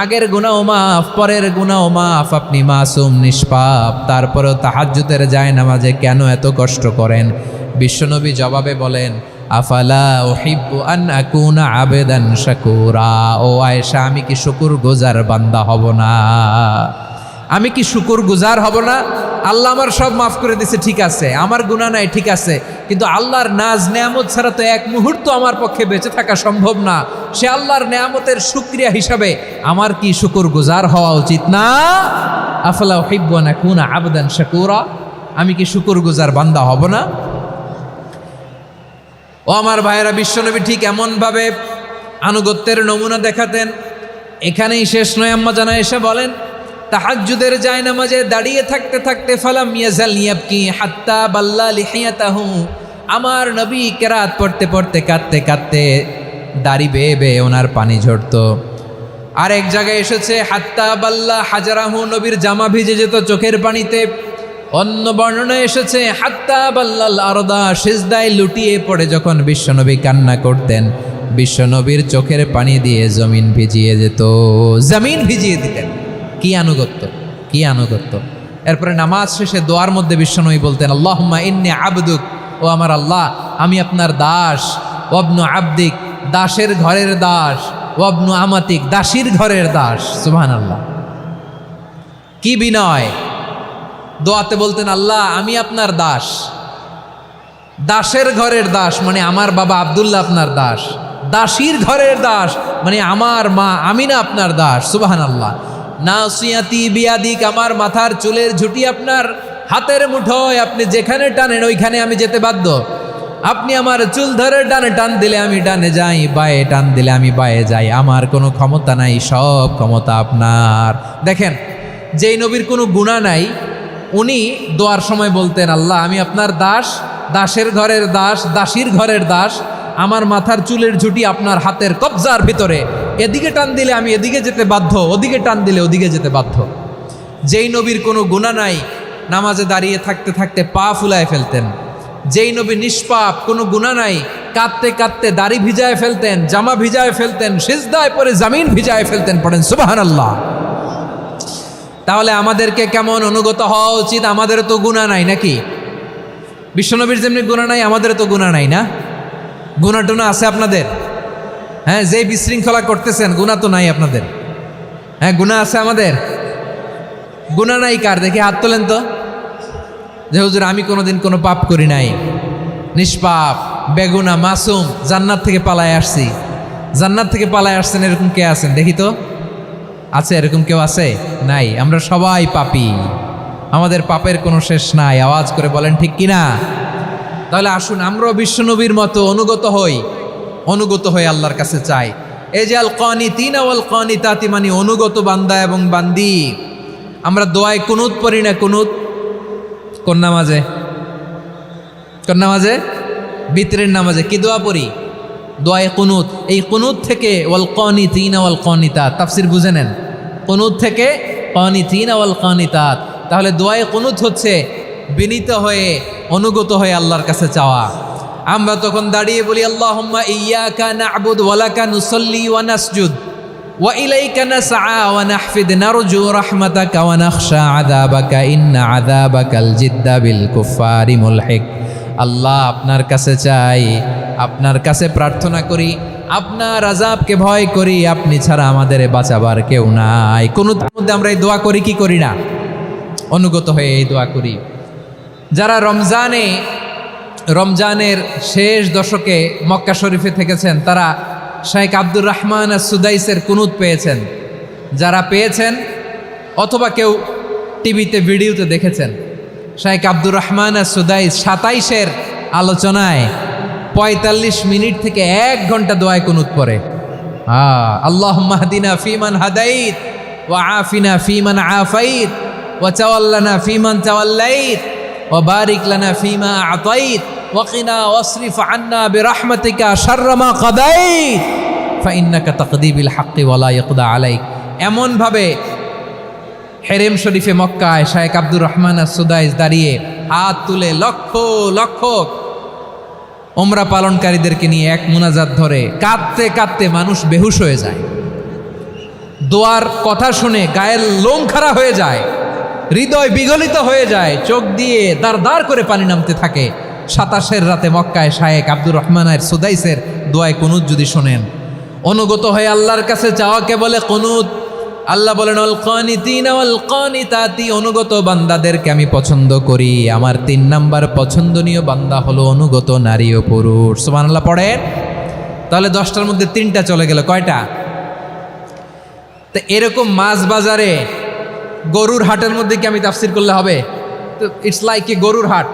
আগের গুনাহ মাফ, পরের গুনাহ মাফ, আপনি মাসুম নিষ্পাপ, তারপরেও তাহাজ্জুদের জায়নামাজে কেন এত কষ্ট করেন? বিশ্বনবী জবাবে বলেন আফালা উহিব্বু আন আকুনা আবেদান শাকুরা, ও আয়েশা আমি কি শুকরগুজার বান্দা হব না? আমি কি শুকরগুজার হব না? আল্লাহ আমার সব মাফ করে দিছে, ঠিক আছে, আমার গুনাহ নাই, ঠিক আছে, কিন্তু আল্লাহর নাজ নেয়ামত ছাড়া তো এক মুহূর্ত আমার পক্ষে বেঁচে থাকা সম্ভব না। সে আল্লাহর নেয়ামতের শুকরিয়া হিসাবে আমার কি শুকরগুজার হওয়া উচিত না? আফালা উহিব্বু আন আকুনা আবদান শাকুরা, আমি কি শুকরগুজার বান্দা হব না? ও আমার ভাইয়েরা, বিশ্বনবী ঠিক এমনভাবে আনুগত্যের নমুনা দেখাতেন। এখানেই শেষ নয়, আম্মা জানা এসে বলেন তাহাজ্জুদের জায়নামাজে দাঁড়িয়ে থাকতে থাকতে ফালাম ইয়াজাল ইয়াবকি হাত্তা বাল্লা লিহিয়াতাহু, আমার নবী কেরাত পড়তে পড়তে কাঁদতে কাঁদতে দাড়ি বেয়ে বেয়ে ওনার পানি ঝরতো। আর এক জায়গায় এসেছে হাত্তা বাল্লা হাজারাহু, নবীর জামা ভিজে যেত চোখের পানিতে। অন্য বর্ণনায় এসেছে হাত্তা বাল্লাল আরদা, সিজদায় লুটিয়ে পড়ে যখন বিশ্বনবী কান্না করতেন বিশ্বনবীর চোখের পানি দিয়ে জমিন ভিজিয়ে যেত, জমিন ভিজিয়ে দিতেন। কি আনুগত্য, কি আনুগত্য। এরপরে নামাজ শেষে দোয়ার মধ্যে বিশ্বনবী বলতেন, আল্লাহুম্মা ইন্নী আবদুক, ও আমার আল্লাহ আমি আপনার দাস, ওয়াবনু আবদিক, দাসের ঘরের দাস, ওয়াবনু আমাতিক, দাসীর ঘরের দাস। সুবহানাল্লাহ, কি বিনয়। দোয়াতে বলতেন, আল্লাহ আমি আপনার দাস, দাসের ঘরের দাস মানে আমার বাবা আব্দুল্লাহ আপনার দাস, দাসীর ঘরের দাস মানে আমার মা আমিনা আপনার দাস। সুবহানাল্লাহ। নাসিয়াতি বিয়াদিক, আমার মাথার চুলের ঝুঁটি আপনার হাতের মুঠোয়, আপনি যেখানে টানেন ওইখানে আমি যেতে বাধ্য। আপনি আমার চুল ধরে ডানে টান দিলে আমি ডানে যাই, বায়ে টান দিলে আমি বায়ে যাই, আমার কোনো ক্ষমতা নাই, সব ক্ষমতা আপনার। দেখেন, যেই নবীর কোনো গুনাহ নাই উনি দোয়ার সময় বলতেন, আল্লাহ আমি আপনার দাস, দাসের ঘরের দাস, দাসীর ঘরের দাস, আমার মাথার চুলের ঝুঁটি আপনার হাতের কবজার ভিতরে, এদিকে টান দিলে আমি এদিকে যেতে বাধ্য, ওদিকে টান দিলে ওদিকে যেতে বাধ্য। যেই নবীর কোনো গুনাহ নাই নামাজে দাঁড়িয়ে থাকতে থাকতে পা ফুলায় ফেলতেন। যেই নবী নিষ্পাপ, কোনো গুনাহ নাই, কাঁদতে কাঁদতে দাড়ি ভিজায় ফেলতেন, জামা ভিজায় ফেলতেন, সিজদায় পরে জামিন ভিজায় ফেলতেন। পড়েন সুবহানাল্লাহ। তাহলে আমাদেরকে কেমন অনুগত হওয়া উচিত? আমাদেরও তো গুনাহ নাই নাকি? বিশ্বনবীর যেমনি গুনাহ নাই আমাদেরও তো গুনাহ নাই না? গুনাহ টুনা আছে আপনাদের? হ্যাঁ, যে বিশৃঙ্খলা করতেছেন গুনাহ তো নাই আপনাদের? হ্যাঁ, গুনাহ আছে আমাদের? গুনাহ নাই কার? দেখি হাত তোলেন তো, যে হুজুর আমি কোনোদিন কোনো পাপ করি নাই, নিষ্পাপ, বেগুনা, মাসুম, জান্নাত থেকে পালায় আসছি। জান্নাত থেকে পালায় আসছেন এরকম কে আছেন দেখি তো? আছে এরকম কেউ? আছে? নাই। আমরা সবাই পাপী, আমাদের পাপের কোনো শেষ নাই। আওয়াজ করে বলেন ঠিক কিনা? তাহলে আসুন আমরাও বিশ্বনবীর মতো অনুগত হই, অনুগত হয়ে আল্লাহর কাছে চাই। এই যে আল কানিতিনা ওয়াল কানিতাতি মানে অনুগত বান্দা এবং বান্দি। আমরা দোয়ায় কুনুত পড়ি না? কুনুত কোন নামাজে? কোন নামাজে? বিতরের নামাজে কি দোয়া পড়ি? দোয়ায়ে কুনুত। এই কুনুত থেকে ওয়াল কানিতিনা ওয়াল কানিতাত, তাফসীর বুঝে নেন। কুনুত থেকে কানিতিনা ওয়াল কানিতাত। তাহলে দোয়ায়ে কুনুত হচ্ছে বিনীত হয়ে অনুগত হয়ে আল্লাহর কাছে চাওয়া। আমরা তখন দাঁড়িয়ে বলি, আল্লাহুম্মা ইয়্যাকা না'বুদু ওয়া লাকা নুসাল্লি ওয়া নাসজুদ ওয়া ইলাইকা নাসআ ওয়া নাহফিদ নারজু রাহমাতাকা ওয়া নাখশা আযাবাকা ইন্না আযাবাকাল জিদ্দা বিল কুফফারি মুলহিক। আল্লাহ আপনার কাছে চাই, আপনার কাছে প্রার্থনা করি, আপনার আযাবকে ভয় করি, আপনি ছাড়া আমাদের বাঁচাবার কেউ নাই। কুনুতের মধ্যে আমরা এই দোয়া করি কি করি না? অনুগত হয়ে এই দোয়া করি। যারা রমজানের শেষ দশকে মক্কা শরীফে থেকেছেন তারা শাইখ আব্দুর রহমান সুদাইসের কুনুত পেয়েছেন। যারা পেয়েছেন অথবা কেউ টিভিতে ভিডিওতে দেখেছেন, শাইখ আব্দুর রহমান সুদাইস 27-এর আলোচনায় 45 মিনিট থেকে 1 ঘন্টা দোয়ায় কুনুত পড়ে। আল্লাহুম্মা হদিনা ফিমান হাদাইত ওয়া আফিনা ফিমান আফাইত ওয়া তাওয়াল্লানা ফিমান তাওয়াল্লাইত ওয়া বারিক লানা ফিমা আতাইত ওয়া কিনা ওয়াসরিফ আন্না বিরহমাতিকা শাররা মা কাদাইত ফাইন্নাকা তাকদি বিল হাক্কি ওয়া লা ইয়াকদা আলাইক। এমন ভাবে হেরেম শরীফে মক্কায় শাইখ আব্দুর রহমান সুদাইস দাঁড়িয়ে হাত তুলে লক্ষ লক্ষ উমরা পালনকারীদেরকে নিয়ে এক মুনাজাত ধরে কাঁদতে কাঁদতে মানুষ বেহুশ হয়ে যায়। দোয়ার কথা শুনে গায়ের লোম খাড়া হয়ে যায়, হৃদয় বিগলিত হয়ে যায়, চোখ দিয়ে দাঁড় দাঁড় করে পানি নামতে থাকে। 27-এর রাতে মক্কায় শাইখ আব্দুর রহমানের সুদাইসের দোয়ায় কুনুত যদি শোনেন, অনুগত হয়ে আল্লাহর কাছে চাওয়াকে বলে কুনুত। আল্লাহ বলেন আল কানিতিনা ওয়াল কানিতাতি, অনুগত বান্দাদেরকে আমি পছন্দ করি। আমার 3 নাম্বার পছন্দনীয় বান্দা হলো অনুগত নারী ও পুরুষ। সুবহানাল্লাহ পড়েন। তাহলে 10টার মধ্যে 3টা চলে গেল, কয়টা? তো এরকম মাছ বাজারে গরুর হাটের মধ্যে কি আমি তাফসির করলে হবে? তো ইটস লাইক এ গরুর হাট।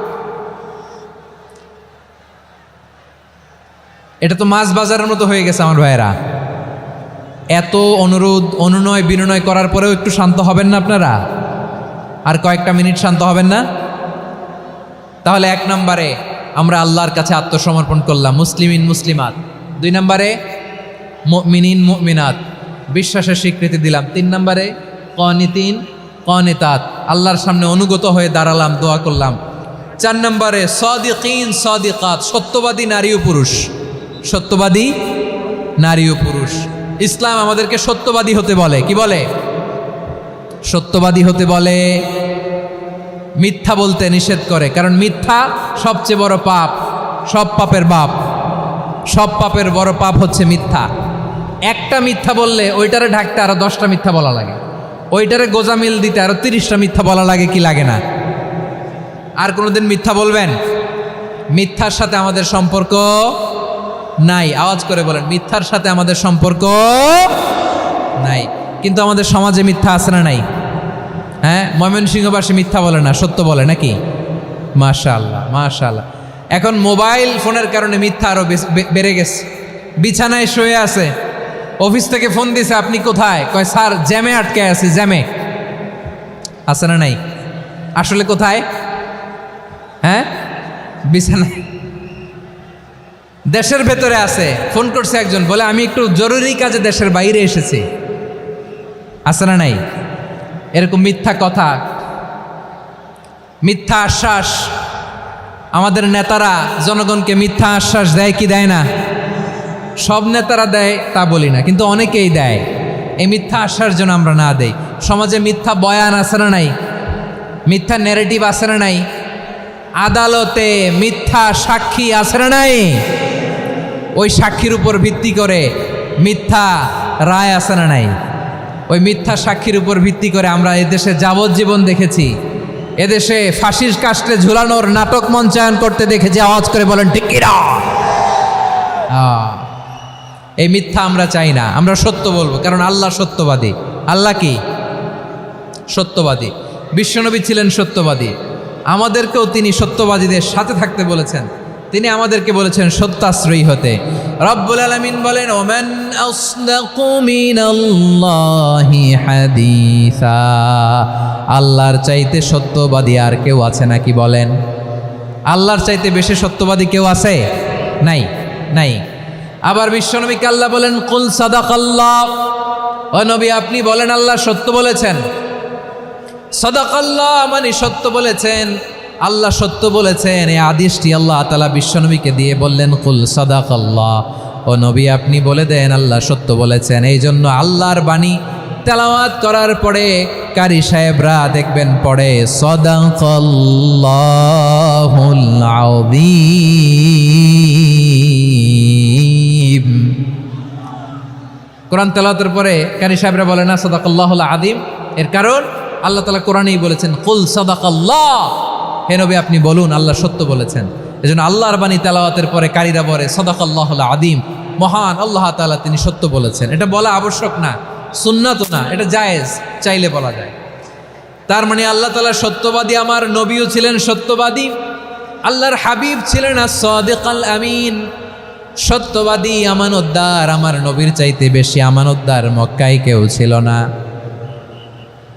এটা তো মাছ বাজারের মতো হয়ে গেছে আমার ভাইয়েরা। এত অনুরোধ অনুনয় বিনয় করার পরেও একটু শান্ত হবেন না আপনারা? আর কয়েকটা মিনিট শান্ত হবেন না? তাহলে 1 নম্বরে আমরা আল্লাহর কাছে আত্মসমর্পণ করলাম, মুসলিমিন মুসলিমাত। 2 নম্বরে মুমিনিন মুমিনাত, বিশ্বাসের স্বীকৃতি দিলাম। 3 নম্বরে কানিতিন কানিতাত, আল্লাহর সামনে অনুগত হয়ে দাঁড়ালাম, দোয়া করলাম। 4 নম্বরে সাদিকিন সাদিকাত, সত্যবাদী নারী ও পুরুষ। সত্যবাদী নারী ও পুরুষ। ইসলাম আমাদেরকে সত্যবাদী হতে বলে। কি বলে? সত্যবাদী হতে বলে, মিথ্যা বলতে নিষেধ করে, কারণ মিথ্যা সবচেয়ে বড় পাপ, সব পাপের বাপ, সব পাপের বড় পাপ হচ্ছে মিথ্যা। একটা মিথ্যা বললে ওইটারে ঢাকতে আরো 10টা মিথ্যা বলা লাগে, ওইটারে গোজামিল দিতে আরো 30টা মিথ্যা বলা লাগে, কি লাগে না? আর কোনোদিন মিথ্যা বলবেন? মিথ্যার সাথে আমাদের সম্পর্ক নাই। আওয়াজ করে বলেন, মিথ্যার সাথে আমাদের সম্পর্ক নাই। কিন্তু আমাদের সমাজে মিথ্যা আছে না নাই? হ্যাঁ, ময়মনসিংহবাসী মিথ্যা বলে না, সত্য বলে নাকি? মাশাআল্লাহ, মাশাআল্লাহ। এখন মোবাইল ফোনের কারণে মিথ্যা আরো বেড়ে গেছে। বিছানায় শুয়ে আছে, অফিস থেকে ফোন দিছে, আপনি কোথায়? কয় স্যার জ্যামে আটকে আছি। জ্যামে আছে না নাই? আসলে কোথায়? হ্যাঁ, বিছানায়। দেশের ভেতরে আছে। ফোন করছে একজন, বলে আমি একটু জরুরি কাজে দেশের বাইরে এসেছি। আছে না নাই? এরকম মিথ্যা কথা, মিথ্যা আশ্বাস। আমাদের নেতারা জনগণকে মিথ্যা আশ্বাস দেয় কি দেয় না? সব নেতারা দেয় তা বলি না, কিন্তু অনেকেই দেয়। এই মিথ্যা আশ্বাস যেন আমরা না দেই। সমাজে মিথ্যা বয়ান আছে না নাই? মিথ্যা ন্যারেটিভ আছে না নাই? আদালতে মিথ্যা সাক্ষী আছে না নাই? ওই সাক্ষীর উপর ভিত্তি করে মিথ্যা রায় আছে না নাই? ওই মিথ্যা সাক্ষীর উপর ভিত্তি করে আমরা এদেশে যাবজ্জীবন দেখেছি, এদেশে ফাঁসির কাস্টে ঝুলানোর নাটক মঞ্চায়ন করতে দেখেছি। আওয়াজ করে বলেন ঠিক কি না? এই মিথ্যা আমরা চাই না, আমরা সত্য বলবো, কারণ আল্লাহ সত্যবাদী। আল্লাহ কি? সত্যবাদী। বিশ্বনবী ছিলেন সত্যবাদী, আমাদেরকেও তিনি সত্যবাদীদের সাথে থাকতে বলেছেন। তিনি আমাদেরকে বলেছেন সত্যাশ্রয়ী হতে। রব্বুল আলামিন বলেন, ওমান আসদাকু মিনাল্লাহি হাদিসা। আল্লাহর চাইতে সত্যবাদী আর কেউ আছে নাকি বলেন? আল্লাহর চাইতে বেশি সত্যবাদী কেউ আছে? নাই, নাই। আবার বিশ্বনবীকে আল্লাহ বলেন, কুল সাদাকাল্লাহ। ও নবী, আপনি বলেন আল্লাহ সত্য বলেছেন। সাদাকাল্লাহ মানে সত্য বলেছেন, আল্লাহ সত্য বলেছেন। এই আদেশটি আল্লাহ তাআলা বিশ্বনবীকে দিয়ে বললেন, কুল সাদাকাল্লাহ। ও নবী, আপনি বলে দেন আল্লাহ সত্য বলেছেন। এই জন্য আল্লাহর বাণী তেলাওয়াত করার পরে কারি সাহেবরা দেখবেন পড়ে সাদাকাল্লাহুল আযীম। কোরআন তেলাওয়াতের পরে কারি সাহেবরা বলে না সাদাকাল্লাহুল আযীম? এর কারণ আল্লাহ তাআলা কোরআনেই বলেছেন, কুল সাদাকাল্লাহ। হে নবী, আপনি বলুন আল্লাহ সত্য বলেছেন। এজন্য আল্লাহর বাণী তেলাওয়াতের পরে কারীরা বলে সাদাকাল্লাহুল আযীম, মহান আল্লাহ তাআলা তিনি সত্য বলেছেন। এটা বলা আবশ্যক না, সুন্নাত না, এটা জায়েজ, চাইলে বলা যায়। তার মানে আল্লাহ তাআলা সত্যবাদী, আমার নবীও ছিলেন সত্যবাদী, আল্লাহর হাবিব ছিলেন as-সাদিকাল আমিন, সত্যবাদী, আমানতদার। আমার নবীর চাইতে বেশি আমানতদার মক্কায় কেউ ছিল না।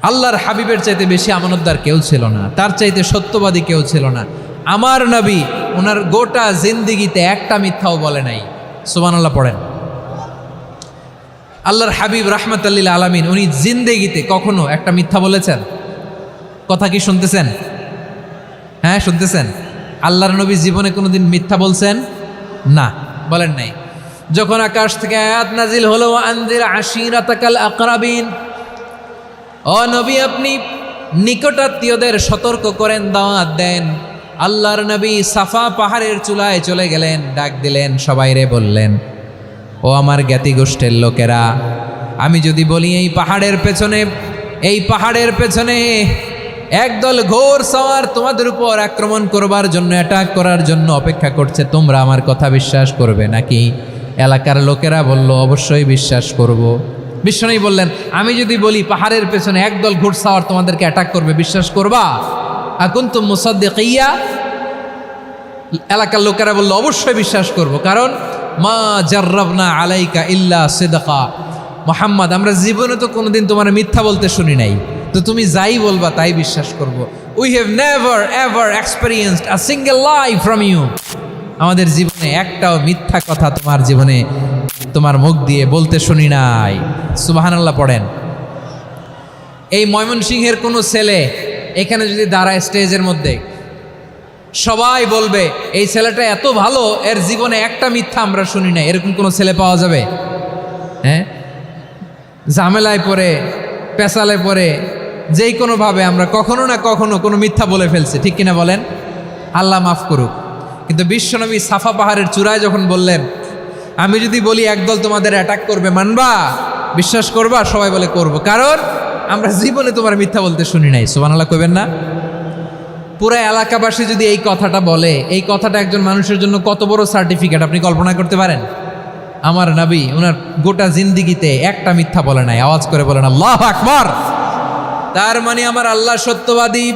আল্লাহর হাবিবের চাইতে বেশি আমানতদার কেউ ছিল না, তার চাইতে সত্যবাদী কেউ ছিল না। আমার নবী ওনার গোটা জিন্দিগিতে একটা মিথ্যাও বলে নাই। সুবহানাল্লাহ পড়েন। আল্লাহর হাবিব রাহমাতাল লিল আলামিন উনি জিন্দেগিতে কখনো একটা মিথ্যা বলেছেন? কথা কি শুনতেছেন? হ্যাঁ, শুনতেছেন? আল্লাহর নবী জীবনে কোনোদিন মিথ্যা বলছেন? না, বলেন নাই। যখন আকাশ থেকে আয়াত নাজিল হলো, আনজির আশিরাতাকাল আকরাবিন, ও নবী আপনি নিকটাত্মীয়দের সতর্ক করেন, দাওয়াত দেন। আল্লাহর নবী সাফা পাহাড়ের চূড়ায় চলে গেলেন, ডাক দিলেন, সবাইরে বললেন, ও আমার জ্ঞাতি গোষ্ঠের লোকেরা, আমি যদি বলি এই পাহাড়ের পেছনে একদল ঘোর সওয়ার তোমাদের উপর আক্রমণ করবার জন্য, অ্যাটাক করার জন্য অপেক্ষা করছে, তোমরা আমার কথা বিশ্বাস করবে নাকি? এলাকার লোকেরা বলল, অবশ্যই বিশ্বাস করব। বিশ্বনবী বললেন, আমি যদি বলি পাহাড়ের পেছনে একদল ঘোড়সাওয়ার তোমাদেরকে অ্যাটাক করবে, বিশ্বাস করবা? আকুনতুম মুসাদ্দিকিয়া? এলাকার লোকেরা বলল, অবশ্যই বিশ্বাস করব, কারণ মা জাররাবনা আলাইকা ইল্লা সিদকা। মুহাম্মদ, আমরা জীবনে তো কোনোদিন তোমার মিথ্যা বলতে শুনি নাই, তো তুমি যাই বলবা তাই বিশ্বাস করব। We have never ever experienced a single lie from you. আমাদের জীবনে একটাও মিথ্যা কথা তোমার জীবনে, তোমার মুখ দিয়ে বলতে শুনি নাই। সুবহানাল্লাহ পড়েন। এই ময়মনসিংহের কোনো ছেলে এখানে যদি দাঁড়ায় স্টেজের মধ্যে, সবাই বলবে এই ছেলেটা এত ভালো, এর জীবনে একটা মিথ্যা আমরা শুনি নাই। এরকম কোনো ছেলে পাওয়া যাবে? হ্যাঁ, ঝামেলায় পড়ে, পেশালে পড়ে, যেই কোনোভাবে আমরা কখনো না কখনো কোনো মিথ্যা বলে ফেলছি, ঠিক কিনা বলেন? আল্লাহ মাফ করুক। কিন্তু বিশ্বনবী সাফা পাহাড়ের চূড়ায় যখন বললেন, আমি যদি বলি একদল তোমাদের অ্যাটাক করবে, মানবা? বিশ্বাস করবা? সবাই বলে করব, কারণ আমরা জীবনে তোমার মিথ্যা বলতে শুনি নাই। সুবহানাল্লাহ কইবেন না? পুরা এলাকাবাসী যদি এই কথাটা বলে, এই কথাটা একজন মানুষের জন্য কত বড় সার্টিফিকেট আপনি কল্পনা করতে পারেন? আমার নবী ওনার গোটা জিন্দিগিতে একটা মিথ্যা বলে নাই। আওয়াজ করে বলেন আল্লাহু আকবার। তার মানে আমার আল্লাহ সত্যবাদী,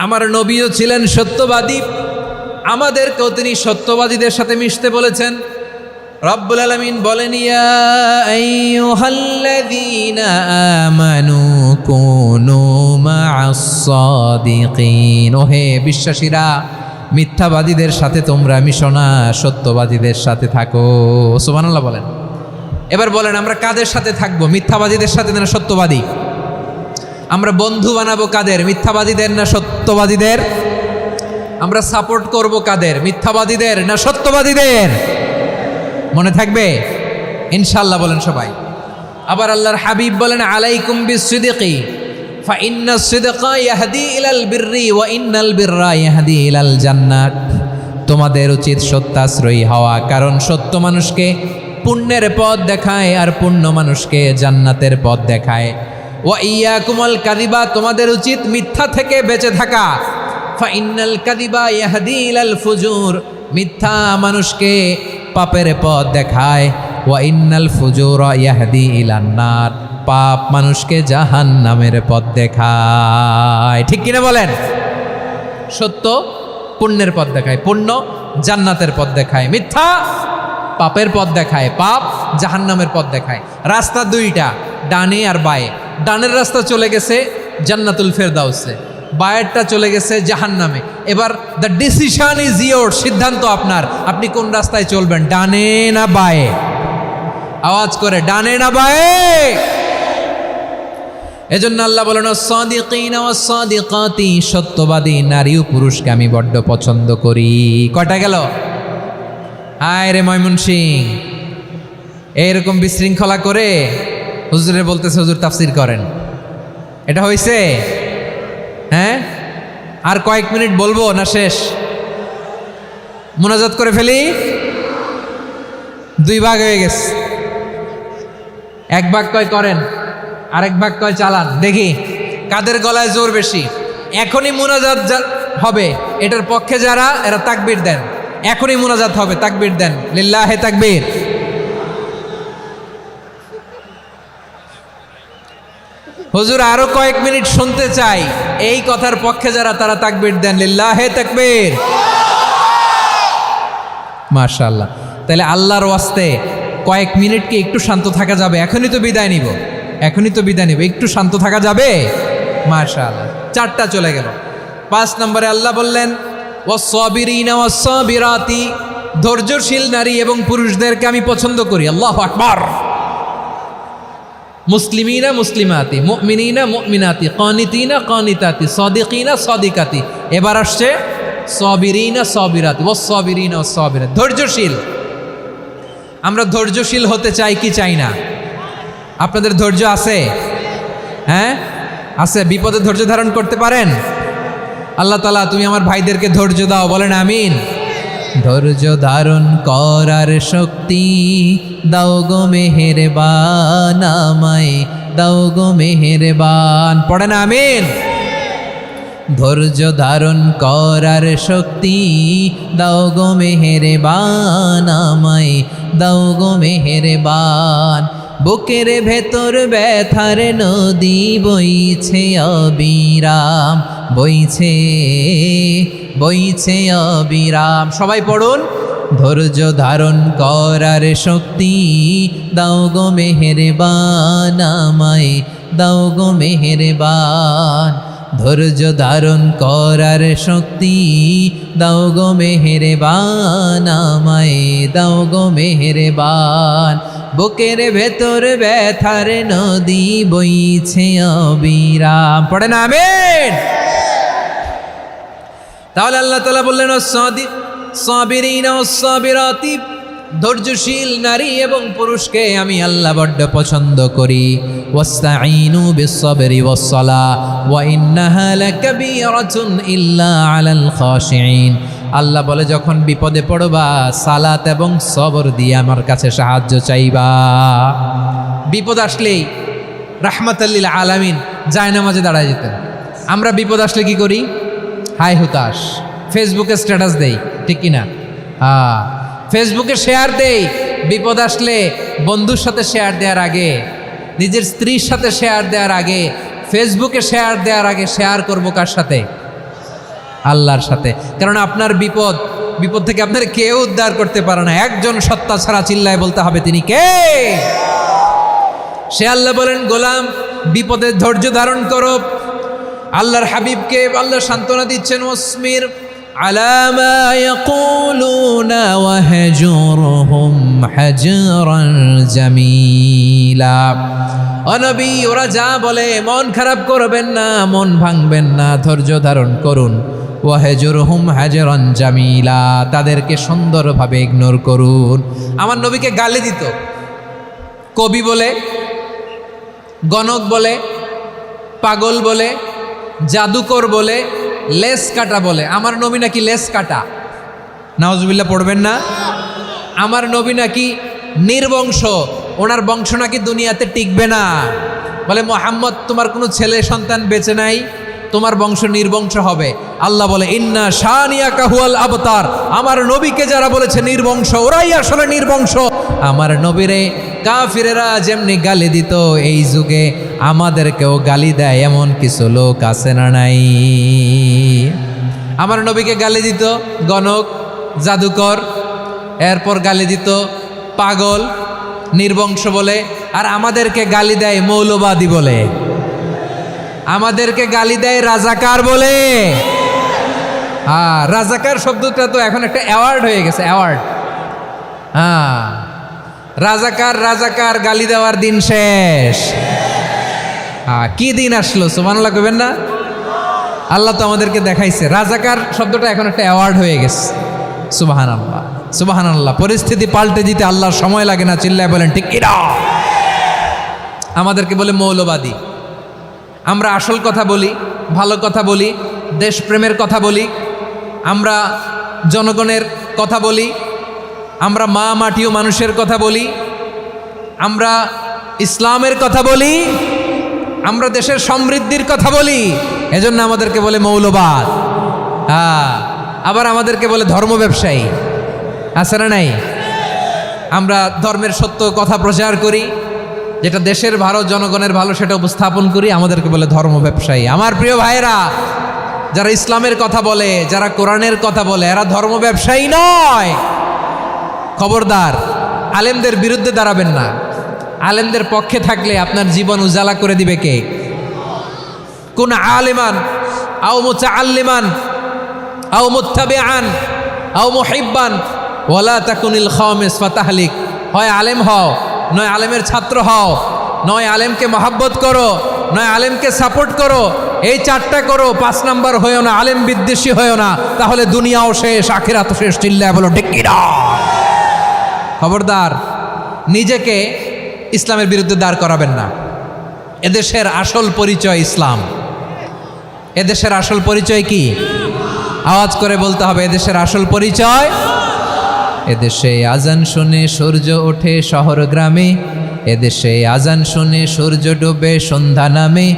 আমার নবীও ছিলেন সত্যবাদী, আমাদেরকেও তিনি সত্যবাদীদের সাথে মিশতে বলেছেন। রব্বুল আলামিন বলেন, ইয়া আইয়ুহাল্লাযীনা আমানু কুনু মা'আস সাদিকিন। ওহে বিশ্বাসীরা, মিথ্যাবাদীদের সাথে তোমরা মিশো না, সত্যবাদীদের সাথে থাকো। সুবহানাল্লাহ বলেন। এবার বলেন, আমরা কাদের সাথে থাকবো? মিথ্যাবাদীদের সাথে না সত্যবাদী? আমরা বন্ধু বানাবো কাদের? মিথ্যাবাদীদের না সত্যবাদীদের? আমরা সাপোর্ট করব কাদের? মিথ্যাবাদীদের না সত্যবাদীদের? মনে থাকবে ইনশাআল্লাহ, বলেন সবাই। আবার আল্লাহর হাবিব বলেন, আলাইকুম বিসসিদকি ফাইন্নাস সিদকা ইয়াহদি ইলাল বিররি ওয়া ইন্নাল বিররা ইয়াহদি ইলাল জান্নাত। তোমাদের উচিত সত্যাশ্রয়ী হওয়া, কারণ সত্য মানুষকে পুণ্যের পথ দেখায় আর পুণ্য মানুষকে জান্নাতের পথ দেখায়। ওয়া ইয়াকুমুল কাযিবা, তোমাদের উচিত মিথ্যা থেকে বেঁচে থাকা। ফাইন্নাল কাযিবা ইয়াহদি ইলাল ফুজুর, মিথ্যা মানুষকে পাপের পথ দেখায়। ওয়া ইন্নাল ফুজুরা ইয়াহদি ইলান নার, পাপ মানুষকে জাহান্নামের পথ দেখায়। ঠিক কিনা বলেন? সত্য পুণ্যের পথ দেখায়, পুণ্য জান্নাতের পথ দেখায়, মিথ্যা পাপের পথ দেখায়, পাপ জাহান্নামের পথ দেখায়। রাস্তা দুইটা, ডানে আর বায়ে। ডানের রাস্তা চলে গেছে জান্নাতুল ফেরদাউসে, বায়েরটা চলে গেছে জাহান্নামে। এবার দ্য ডিসিশন ইজ ইয়োর, সিদ্ধান্ত আপনার, আপনি কোন রাস্তায় চলবেন, ডানে না বায়ে? আওয়াজ করে, ডানে না বায়ে? এজন্য আল্লাহ বলেন, সাদিকিনা ওয়াস সাদিকাতি, সত্যবাদী নারী ও পুরুষকে আমি বড্ড পছন্দ করি। কয়টা গেল? হায় রে ময়মনসিং, এইরকম বিশৃঙ্খলা করে হুজুরে বলতেছে হুজুর তাফসির করেন, এটা হয়েছে? হ্যাঁ, আর কয়েক মিনিট বলবো না শেষ? মুনাজাত করে ফেলি। দুই ভাগ হয়ে গেছে, এক ভাগ কয় করেন, আরেক ভাগ কয় চালান। দেখি কাদের গলায় জোর বেশি। এখনই মুনাজাত হবে, এটার পক্ষে যারা, এরা তাকবীর দেন। এখনই মুনাজাত হবে, তাকবীর দেন, লিল্লাহে তাকবীর। হুজুর আরো কয়েক মিনিট শুনতে চাই, এই কথার পক্ষে যারা, তারা তাকবীর দেন, লিল্লাহে তাকবীর। মাশাআল্লাহ। তাহলে আল্লাহর ওয়াস্তে কয়েক মিনিট কি একটু শান্ত থাকা যাবে? এখনই তো বিদায় নিব, এখনই তো বিদায় নিব, একটু শান্ত থাকা যাবে? মাশাআল্লাহ। 4টা চলে গেল। 5 নম্বরে আল্লাহ বললেন, ওয়াস-সাবিরিনা ওয়াস-সাবিরাতি, ধৈর্যশীল নারী এবং পুরুষদেরকে আমি পছন্দ করি। আল্লাহু আকবার। মুসলিমিনা মুসলিমাতি, মুমিনিনা মুমিনাতি, কানিতিনা কানিতাতি, সাদিকিনা সাদিকাতি। এবার আসছে সাবিরিনা সাবিরাতি, ওয়াস-সাবিরিনা ওয়াস-সাবিরাত, ধৈর্যশীল। আমরা ধৈর্যশীল হতে চাই কি চাই না? আপনাদের ধৈর্য আছে? হ্যাঁ আছে? বিপদে ধৈর্য ধারণ করতে পারেন? আল্লাহ তাআলা তুমি আমার ভাইদেরকে ধৈর্য দাও, বলেন আমিন। ধৈর্য ধারণ করার শক্তি দাও গো মেহেরবান, আমায় দাও গো মেহেরবান, পড়েন আমিন। ধৈর্য ধারণ করার শক্তি দাও গো মেহেরবান, আমায় দাও গো মেহেরবান। বুকের ভেতর ব্যথার নদী বইছে অবিরাম, বইছে বইছে অবিরাম। সবাই পড়ুন, ধৈর্য ধারণ করার শক্তি দাও গো মেহেরবান, আমায় দাও গো মেহেরবান। ধৈর্য ধারণ করার শক্তি দাও গো মেহেরবান, আমায় দাও গো মেহেরবান। বুকের ভেতর ব্যথার নদী বইছে অবিরাম, পড়েন আমিন। তাহলে আল্লাহ তাআলা বললেন, সাবিরিনা ওয়াস-সাবিরাতি, ধৈর্যশীল নারী এবং পুরুষকে আমি আল্লাহ বড্ড পছন্দ করি। ওয়াস্তাঈনু বিস-সাবরি ওয়াস-সালাহ ওয়া ইন্নাহা লাকাবীরাতুন ইল্লা আলাল খাশিঈন। আল্লাহ বলে যখন বিপদে পড়বা সালাত এবং সবর দিয়ে আমার কাছে সাহায্য চাইবা। বিপদ আসলেই রাহমাতাল লিল আলামিন জায়নামাজে দাঁড়ায় যেতেন। আমরা বিপদ আসলে কি করি? হাই হুতাশ, ফেসবুকে স্ট্যাটাস দেই, ঠিক কিনা? ফেসবুকে শেয়ার দেই। বিপদ আসলে বন্ধুর সাথে শেয়ার দেওয়ার আগে, নিজের স্ত্রীর সাথে শেয়ার দেওয়ার আগে, ফেসবুকে শেয়ার দেওয়ার আগে শেয়ার করবো কার সাথে? আল্লাহর সাথে। কারণ আপনার বিপদ থেকে আপনার কেউ উদ্ধার করতে পারে না, একজন সত্তা ছাড়া। চিল্লায় বলতে হবে তিনি কে? সে আল্লাহ বলেন, গোলাম বিপদে ধৈর্য ধারণ করো। আল্লাহর হাবিবকে আল্লাহ সান্ত্বনা দিচ্ছেন, ওয়াসমির আলা মা ইয়াকুলুনা ওয়াহজুরহুম হাজরান জামিলা। ও নবী, ওরা যা বলে মন খারাপ করবেন না, মন ভাঙবেন না, ধৈর্য ধারণ করুন। ওয়াহজুরহুম হাজরান জামিলা, তাদেরকে সুন্দরভাবে ইগনোর করুন। আমার নবীকে গালি দিত কবি বলে, গণক বলে, পাগল বলে, জাদুকর বলে, লেস কাটা বলে। আমার নবী নাকি লেস কাটা, নাউজুবিল্লাহ পড়বেন না। আমার নবী নাকি নির্বংশ, ওনার বংশ নাকি দুনিয়াতে টিকবে না। বলে মুহাম্মদ, তোমার কোনো ছেলে সন্তান বেঁচে নাই, তোমার বংশ নির্বংশ হবে। আল্লাহ বলে ইন্না শানিয়াকা হুয়াল আবতার। আমার নবীকে যারা বলেছে নির্বংশ, ওরাই আসলে নির্বংশ। আমার নবীরে কাফিরেরা যেমনি গালি দিত, এই যুগে আমাদেরকেও গালি দেয় এমন কিছু লোক আছে না নাই? আমার নবীকে গালি দিত গণক, জাদুকর, এরপর গালি দিত পাগল, নির্বংশ বলে। আর আমাদেরকে গালি দেয় মৌলবাদী বলে, আমাদেরকে গালি দেয় রাজাকার বলে। রাজাকার শব্দটা তো এখন একটা অ্যাওয়ার্ড হয়ে গেছে, অ্যাওয়ার্ড। রাজাকার রাজাকার গালি দেওয়ার দিন শেষ। কি দিন আসলো, সুবহানাল্লাহ কইবেন না? আল্লাহ তো আমাদেরকে দেখাইছে। রাজাকার শব্দটা এখন একটা অ্যাওয়ার্ড হয়ে গেছে। সুবহানাল্লাহ, সুবহানাল্লাহ। পরিস্থিতি পাল্টে দিতে আল্লাহর সময় লাগে না। চিল্লায় বলেন ঠিক কিনা? আমাদেরকে বলে মৌলবাদী। আমরা আসল কথা বলি, ভালো কথা বলি, দেশপ্রেমের কথা বলি, আমরা জনগণের কথা বলি, আমরা মা মাটি ও মানুষের কথা বলি, আমরা ইসলামের কথা বলি, আমরা দেশের সমৃদ্ধির কথা বলি। এজন্য আমাদেরকে বলে মৌলবাদ। আবার আমাদেরকে বলে ধর্ম ব্যবসায়ী, আছে না নাই? আমরা ধর্মের সত্য কথা প্রচার করি, যেটা দেশের ভালো, জনগণের ভালো, সেটা উপস্থাপন করি, আমাদেরকে বলে ধর্ম ব্যবসায়ী। আমার প্রিয় ভাইরা, যারা ইসলামের কথা বলে, যারা কোরআনের কথা বলে, এরা ধর্ম ব্যবসায়ী নয়। খবরদার, আলেমদের বিরুদ্ধে দাঁড়াবেন না। আলেমদের পক্ষে থাকলে আপনার জীবন উজালা করে দিবে কে? কোন আলিমান আও মুতাআল্লিমান আও মুত্তাবিআন আও মুহিব্বান ওয়ালা তাকুনিল খামিস ফাতাহলিক। হয় আলেম হও, নয় আলেমের ছাত্র হও, নয় আলেমকে মহাব্বত করো, নয় আলেমকে সাপোর্ট করো। এই চারটা করো, 5 নাম্বার হয়েও না, আলেম বিদ্বেষী হয়েও না, তাহলে দুনিয়াও শেষ, আখিরাতও শেষ। চিল্লায় বলো ঠিক কিনা? খবরদার, নিজেকে ইসলামের বিরুদ্ধে দাঁড় করাবেন না। এদেশের আসল পরিচয় ইসলাম। এদেশের আসল পরিচয় কি? আওয়াজ করে বলতে হবে, এদেশের আসল পরিচয়। এদেশে আজান শুনে সূর্য ওঠে শহর গ্রামে, এদেশে আজান শুনে সূর্য ডুবে সন্ধ্যা নামে,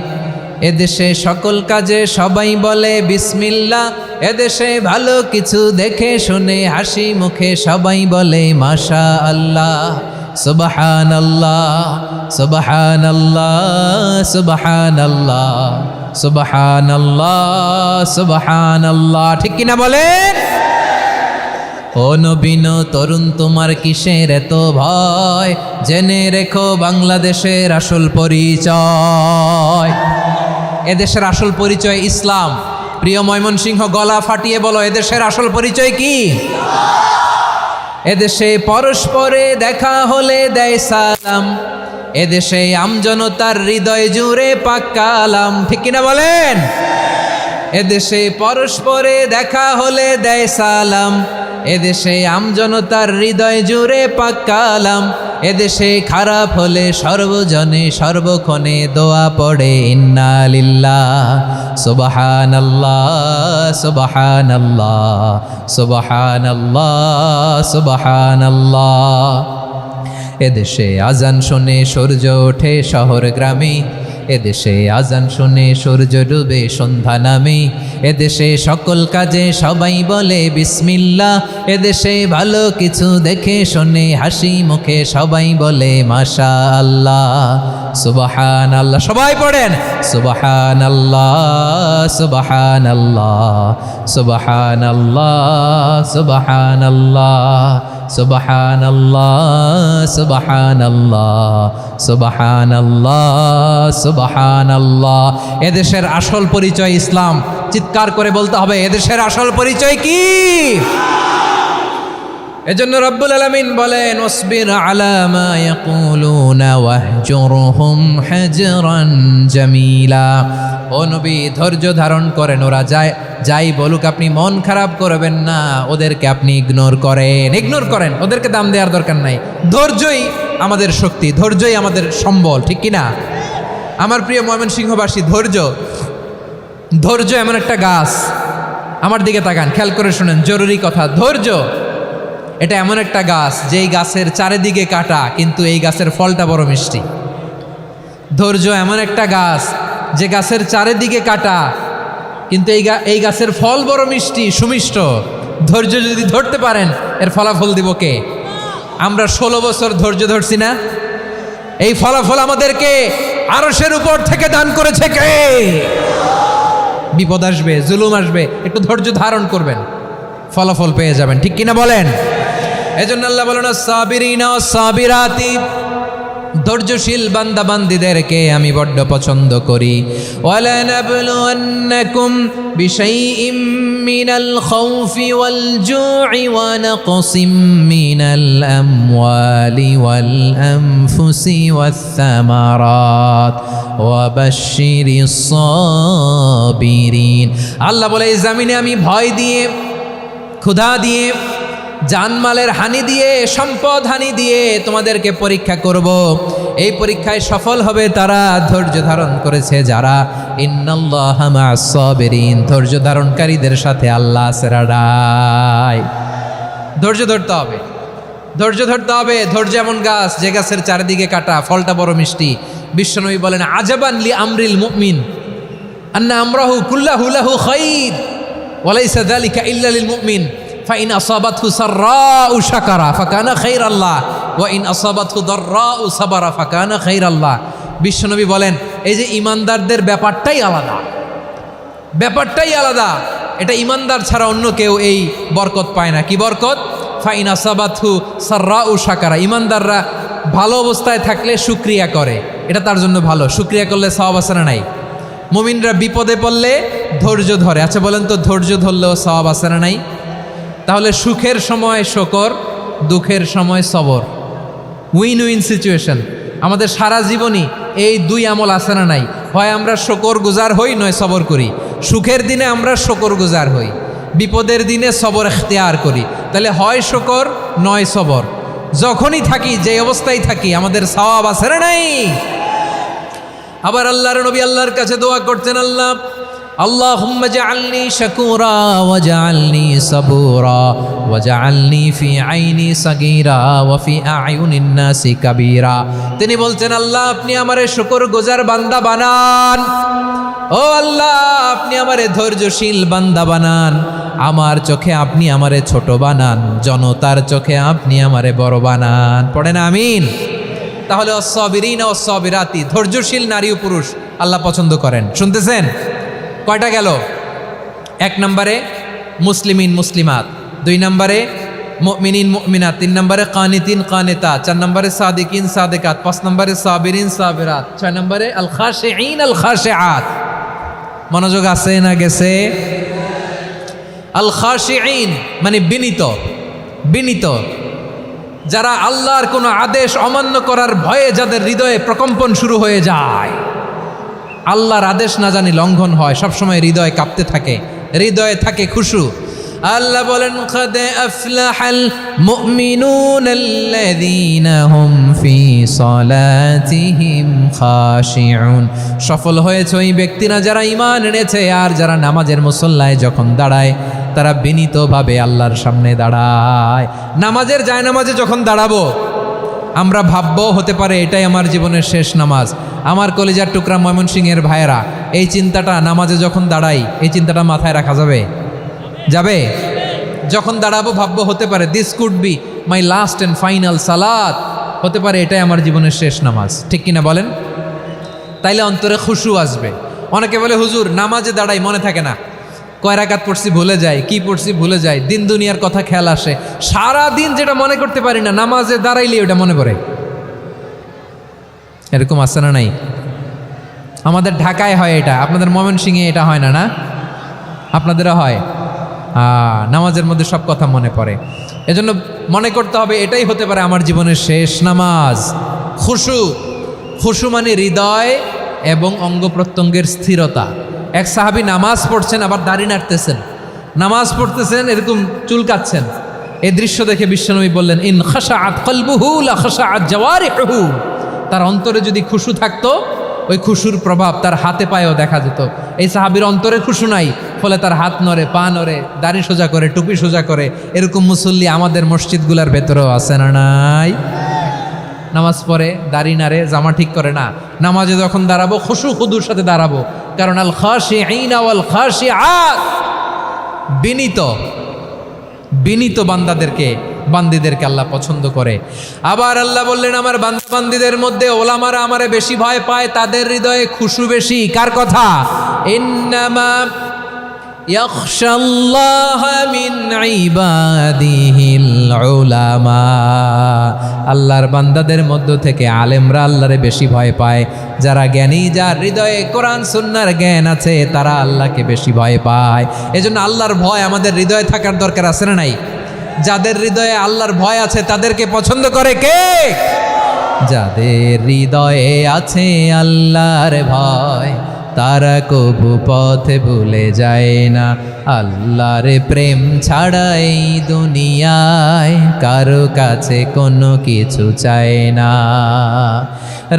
এদেশে সকল কাজে সবাই বলে বিসমিল্লাহ, এদেশে ভালো কিছু দেখে শুনে হাসি মুখে সবাই বলে মাশা আল্লাহ। সুবহানাল্লাহ, সুবহানাল্লাহ, সুবহানাল্লাহ, সুবহানাল্লাহ, সুবহানাল্লাহ। ঠিক কিনা বলেন? ও নবীন তরুণ, তোমার কিসের এত ভয়? জেনে রেখো বাংলাদেশের আসল পরিচয়। এদেশের আসল পরিচয় ইসলাম। প্রিয় ময়মনসিংহ, গলা ফাটিয়ে বলো, এদেশের আসল পরিচয় কি? এদেশে পরস্পরে দেখা হলে দেয় সালাম, এদেশে আমজনতার হৃদয় জুড়ে পাক কালাম। ঠিক কিনা বলেন? এদেশে পরস্পরে দেখা হলে দেয় সালাম, এদেশে আমজনতার হৃদয় জুড়ে পাক্কালাম, এদেশে খারাপ হলে সর্বজনে সর্বক্ষণে দোয়া পড়ে ইন্না লিল্লাহ সুবহানাল্লাহ সুবহানাল্লাহ সুবহানাল্লাহ সুবহানাল্লাহ। এদেশে আজান শুনে সূর্য ওঠে শহর গ্রামে, এদেশে আজান শুনে সূর্য ডুবে সন্ধ্যা নামে, এদেশে সকল কাজে সবাই বলে বিসমিল্লাহ, এদেশে ভালো কিছু দেখে শুনে হাসি মুখে সবাই বলে মাশাআল্লাহ সুবহানাল্লাহ। সবাই পড়েন সুবহানাল্লাহ সুবহানাল্লাহ সুবহানাল্লাহ সুবহানাল্লাহ সুবহানাল্লাহ সুবহানাল্লাহ সুবহানাল্লাহ সুবহানাল্লাহ। এদেশের আসল পরিচয় ইসলাম। চিৎকার করে বলতে হবে, এদেশের আসল পরিচয় কি? এজন্য রব্বুল আলামিন বলেন ওয়াসবির আলা মা ইয়াকুলুনা ওয়াহজুরহুম হাজরান জামিলা। ও নবী, ধৈর্য ধারণ করেন, ওরা যাই বলুক আপনি মন খারাপ করবেন না, ওদেরকে আপনি ইগনোর করেন, ওদেরকে দাম দেওয়ার দরকার নাই। ধৈর্যই আমাদের শক্তি, ধৈর্যই আমাদের সম্বল, ঠিক কিনা? আমার প্রিয় ময়মনসিংহবাসী, ধৈর্য এমন একটা গাছ, আমার দিকে তাকান, খেয়াল করে শুনেন, জরুরি কথা। ধৈর্য এটা এমন একটা গাছ যেই গাছের চারিদিকে কাটা, কিন্তু এই গাছের ফলটা বড় মিষ্টি। ধৈর্য এমন একটা গাছ যে গাছের চারিদিকে কাটা, কিন্তু এই গাছের ফল বড় মিষ্টি সুমিষ্ট। ধৈর্য যদি ধরতে পারেন, এর ফলাফল দিব কে? আমরা 16 বছর ধৈর্য ধরছি না? এই ফলাফল আমাদেরকে আরশের উপর থেকে দান করেছে কে? বিপদ আসবে, জুলুম আসবে, একটু ধৈর্য ধারণ করবেন, ফলাফল পেয়ে যাবেন, ঠিক কিনা বলেন? এজন্য আল্লাহ বলেন আস-সাবিরিনা ওয়াস-সাবিরাতি, ধৈর্যশীল বান্দা বান্দীদেরকে আমি বড্ড পছন্দ করি। ওয়ালানাবলুওয়ান্নাকুম বিশাইইম মিনাল খাউফি ওয়াল জু'i ওয়া নাকসিম মিনাল আমওয়ালি ওয়াল আনফুসি ওয়াস সামারাত ওয়া বাশশিরিস সাবিরিন। আল্লাহ বলে, এই জমিনে আমি ভয় দিয়ে, ক্ষুধা দিয়ে, জানমালের হানি দিয়ে, সম্পদ হানি দিয়ে তোমাদেরকে পরীক্ষা করব। এই পরীক্ষায় সফল হবে তারা ধৈর্য ধারণ করেছে যারা। ইন্নাল্লাহা মা'আস সাবিরিন, ধৈর্য ধারণকারীদের সাথে আল্লাহ আছে রাডাই। ধৈর্য ধরতে হবে, ধৈর্য ধরতে হবে। ধৈর্য এমন গাছ যে গাছের চারিদিকে কাটা, ফলটা বড় মিষ্টি। বিশ্বনবী বলেন আজাবান লি আমরিল মুমিন আন্না আমরাহু কুল্লাহু লাহু খাইর ওয়া লাইসা যালিকা ইল্লা লিল মুমিন ফাইন আসাবাতহু সাররাউ শাকারা ফাকানা খাইরাল্লাহ ওয়া ইন আসাবাতহু দাররাউ সাবারা ফাকানা খাইরাল্লাহ। বিশ্বনবী বলেন, এই যে ইমানদারদের ব্যাপারটাই আলাদা, ব্যাপারটাই আলাদা। এটা ইমানদার ছাড়া অন্য কেউ এই বরকত পায় না। কি বরকত? ফাইন আসাবাতহু সাররাউ শাকারা। ইমানদাররা ভালো অবস্থায় থাকলে শুকরিয়া করে, এটা তার জন্য ভালো। শুকরিয়া করলে সওয়াব আছে না নাই? মুমিনরা বিপদে পড়লে ধৈর্য ধরে। আচ্ছা বলেন তো, ধৈর্য ধরলেও সওয়াব আছে না নাই? তাহলে সুখের সময় শকর, দুঃখের সময় সবর, উইন উইন সিচুয়েশন। আমাদের সারা জীবনই এই দুই আমল আছে না নাই? হয় আমরা শকর গুজার হই, নয় সবর করি। সুখের দিনে আমরা শকর গুজার হই, বিপদের দিনে সবর ইখতিয়ার করি। তাহলে হয় শকর নয় সবর। যখনই থাকি, যে অবস্থায় থাকি, আমাদের সওয়াব আছে না নাই? আবার আল্লাহর নবী আল্লাহর কাছে দোয়া করতেন, আল্লাহুম্মা জাআলনি শাকুরা ওয়া জাআলনি সাবুরা ওয়া জাআলনি ফি আইনি সাগীরা ওয়া ফি আ'য়ুনিন নাসি কাবীরা। তিনি বলছেন, আল্লাহ আপনি আমারে শুকরগুজার বান্দা বানান। ও আল্লাহ, আপনি আমারে ধৈর্যশীল বান্দা বানান। আমার চোখে আপনি আমারে ছোট বানান, জনতার চোখে আপনি আমারে বড় বানান। পড়েন আমিন। তাহলে আস-সাবিরিনা ওয়াস-সাবিরাতি, ধৈর্যশীল নারী ও পুরুষ আল্লাহ পছন্দ করেন। শুনতেছেন? কয়টা গেল? 1 নম্বরে মুসলিমিন মুসলিমাত, 2 নম্বরে মুমিনিন মুমিনাত, 3 নম্বরে কানিতিন কানিতাত, 4 নম্বরে সাদিকিন সাদিকাত, 5 নম্বরে সাবিরিন সাবিরাত, 6 নম্বরে আল খাশিঈন আল খাশিআত। মনোযোগ আছে না গেছে? আল খাশিঈন মানে বিনীত, বিনীত, যারা আল্লাহর কোনো আদেশ অমান্য করার ভয়ে যাদের হৃদয়ে প্রকম্পন শুরু হয়ে যায়, আল্লাহর আদেশ না জানি লঙ্ঘন হয়, সবসময় হৃদয় কাঁপতে থাকে, হৃদয়ে থাকে খুশু। আল্লাহ বলেন قد أفلح المؤمنون الذين هم في صلاتهم خاشعون সফল হয়েছে ওই ব্যক্তিরা যারা ঈমান এনেছে আর যারা নামাজের মুসল্লায় যখন দাঁড়ায় তারা বিনীতভাবে আল্লাহর সামনে দাঁড়ায়। নামাজের জায়নামাজে যখন দাঁড়াবো আমরা ভাববো হতে পারে এটাই আমার জীবনের শেষ নামাজ। আমার কলিজার টুকরা ময়মনসিংহের ভাইয়েরা, এই চিন্তাটা নামাজে যখন দাঁড়াই এই চিন্তাটা মাথায় রাখা যাবে? যাবে? যখন দাঁড়াবো ভাববো হতে পারে this could be my last and final সালাত, হতে পারে এটাই আমার জীবনের শেষ নামাজ। ঠিক কিনা বলেন? তাইলে অন্তরে খুশু আসবে। অনেকে বলে হুজুর নামাজে দাঁড়াই মনে থাকে না, কয় রাকাত পড়ছি ভুলে যায়, কি পড়ছি ভুলে যায়, দিন দুনিয়ার কথা খেয়াল আসে, সারা দিন যেটা মনে করতে পারি না নামাজে দাঁড়াইলে ওটা মনে পড়ে। এরকম আছে না নাই? আমাদের ঢাকায় হয় এটা, আপনাদের ময়মনসিংহে এটা হয় না? না আপনাদেরও হয়? নামাজের মধ্যে সব কথা মনে পড়ে। এজন্য মনে করতে হবে এটাই হতে পারে আমার জীবনের শেষ নামাজ। খুশু, খুশু মানে হৃদয় এবং অঙ্গ প্রত্যঙ্গের স্থিরতা। এক সাহাবী নামাজ পড়ছেন আবার দাড়ি নাড়তেছেন, নামাজ পড়তেছেন এরকম চুলকাচ্ছেন। এই দৃশ্য দেখে বিশ্বনবী বললেন ইন খাশাআত কলবুহু লা খাশাআত জাওয়ারিহুহু, তার অন্তরে যদি খুশু থাকতো ওই খুশুর প্রভাব তার হাতে পায়েও দেখা যেত। এই সাহাবীর অন্তরে খুশু নাই, ফলে তার হাত নড়ে, পা নড়ে, দাড়ি সোজা করে, টুপি সোজা করে। এরকম মুসল্লি আমাদের মসজিদগুলোর ভেতরেও আছে না নাই? নামাজ পড়ে, দাড়ি নাড়ে, জামা ঠিক করে না। নামাজে যখন দাঁড়াবো খুশু খুদুর সাথে দাঁড়াবো, কারণ আল খাশিঈনা ওয়াল খাশিআত, বিনীত বিনীত বান্দীদেরকে আল্লাহ পছন্দ করে। আবার আল্লাহ বললেন আমার বান্দীদের মধ্যে ওলামারা আমারে বেশি ভয় পায়, তাদের হৃদয়ে খুশু বেশি। কার কথা? ইন্নামা ইয়াখশাল্লাহ মিন ইবাদিহিল উলামা, আল্লাহর বান্দাদের মধ্য থেকে আলেমরা আল্লাহরে বেশি ভয় পায়। যারা জ্ঞানী, যার হৃদয়ে কোরআন সুন্নাহর জ্ঞান আছে, তারা আল্লাহকে বেশি ভয় পায়। এজন্য আল্লাহর ভয় আমাদের হৃদয়ে থাকার দরকার আছে না নাই? যাদের হৃদয়ে আল্লাহর ভয় আছে তাদেরকে পছন্দ করে কে? যাদের হৃদয়ে আছে আল্লাহর ভয় তারা কবু পথে ভুলে যায় না। আল্লাহর প্রেম ছাড়া এই দুনিয়ায় কারো কাছে কোনো কিছু চায় না।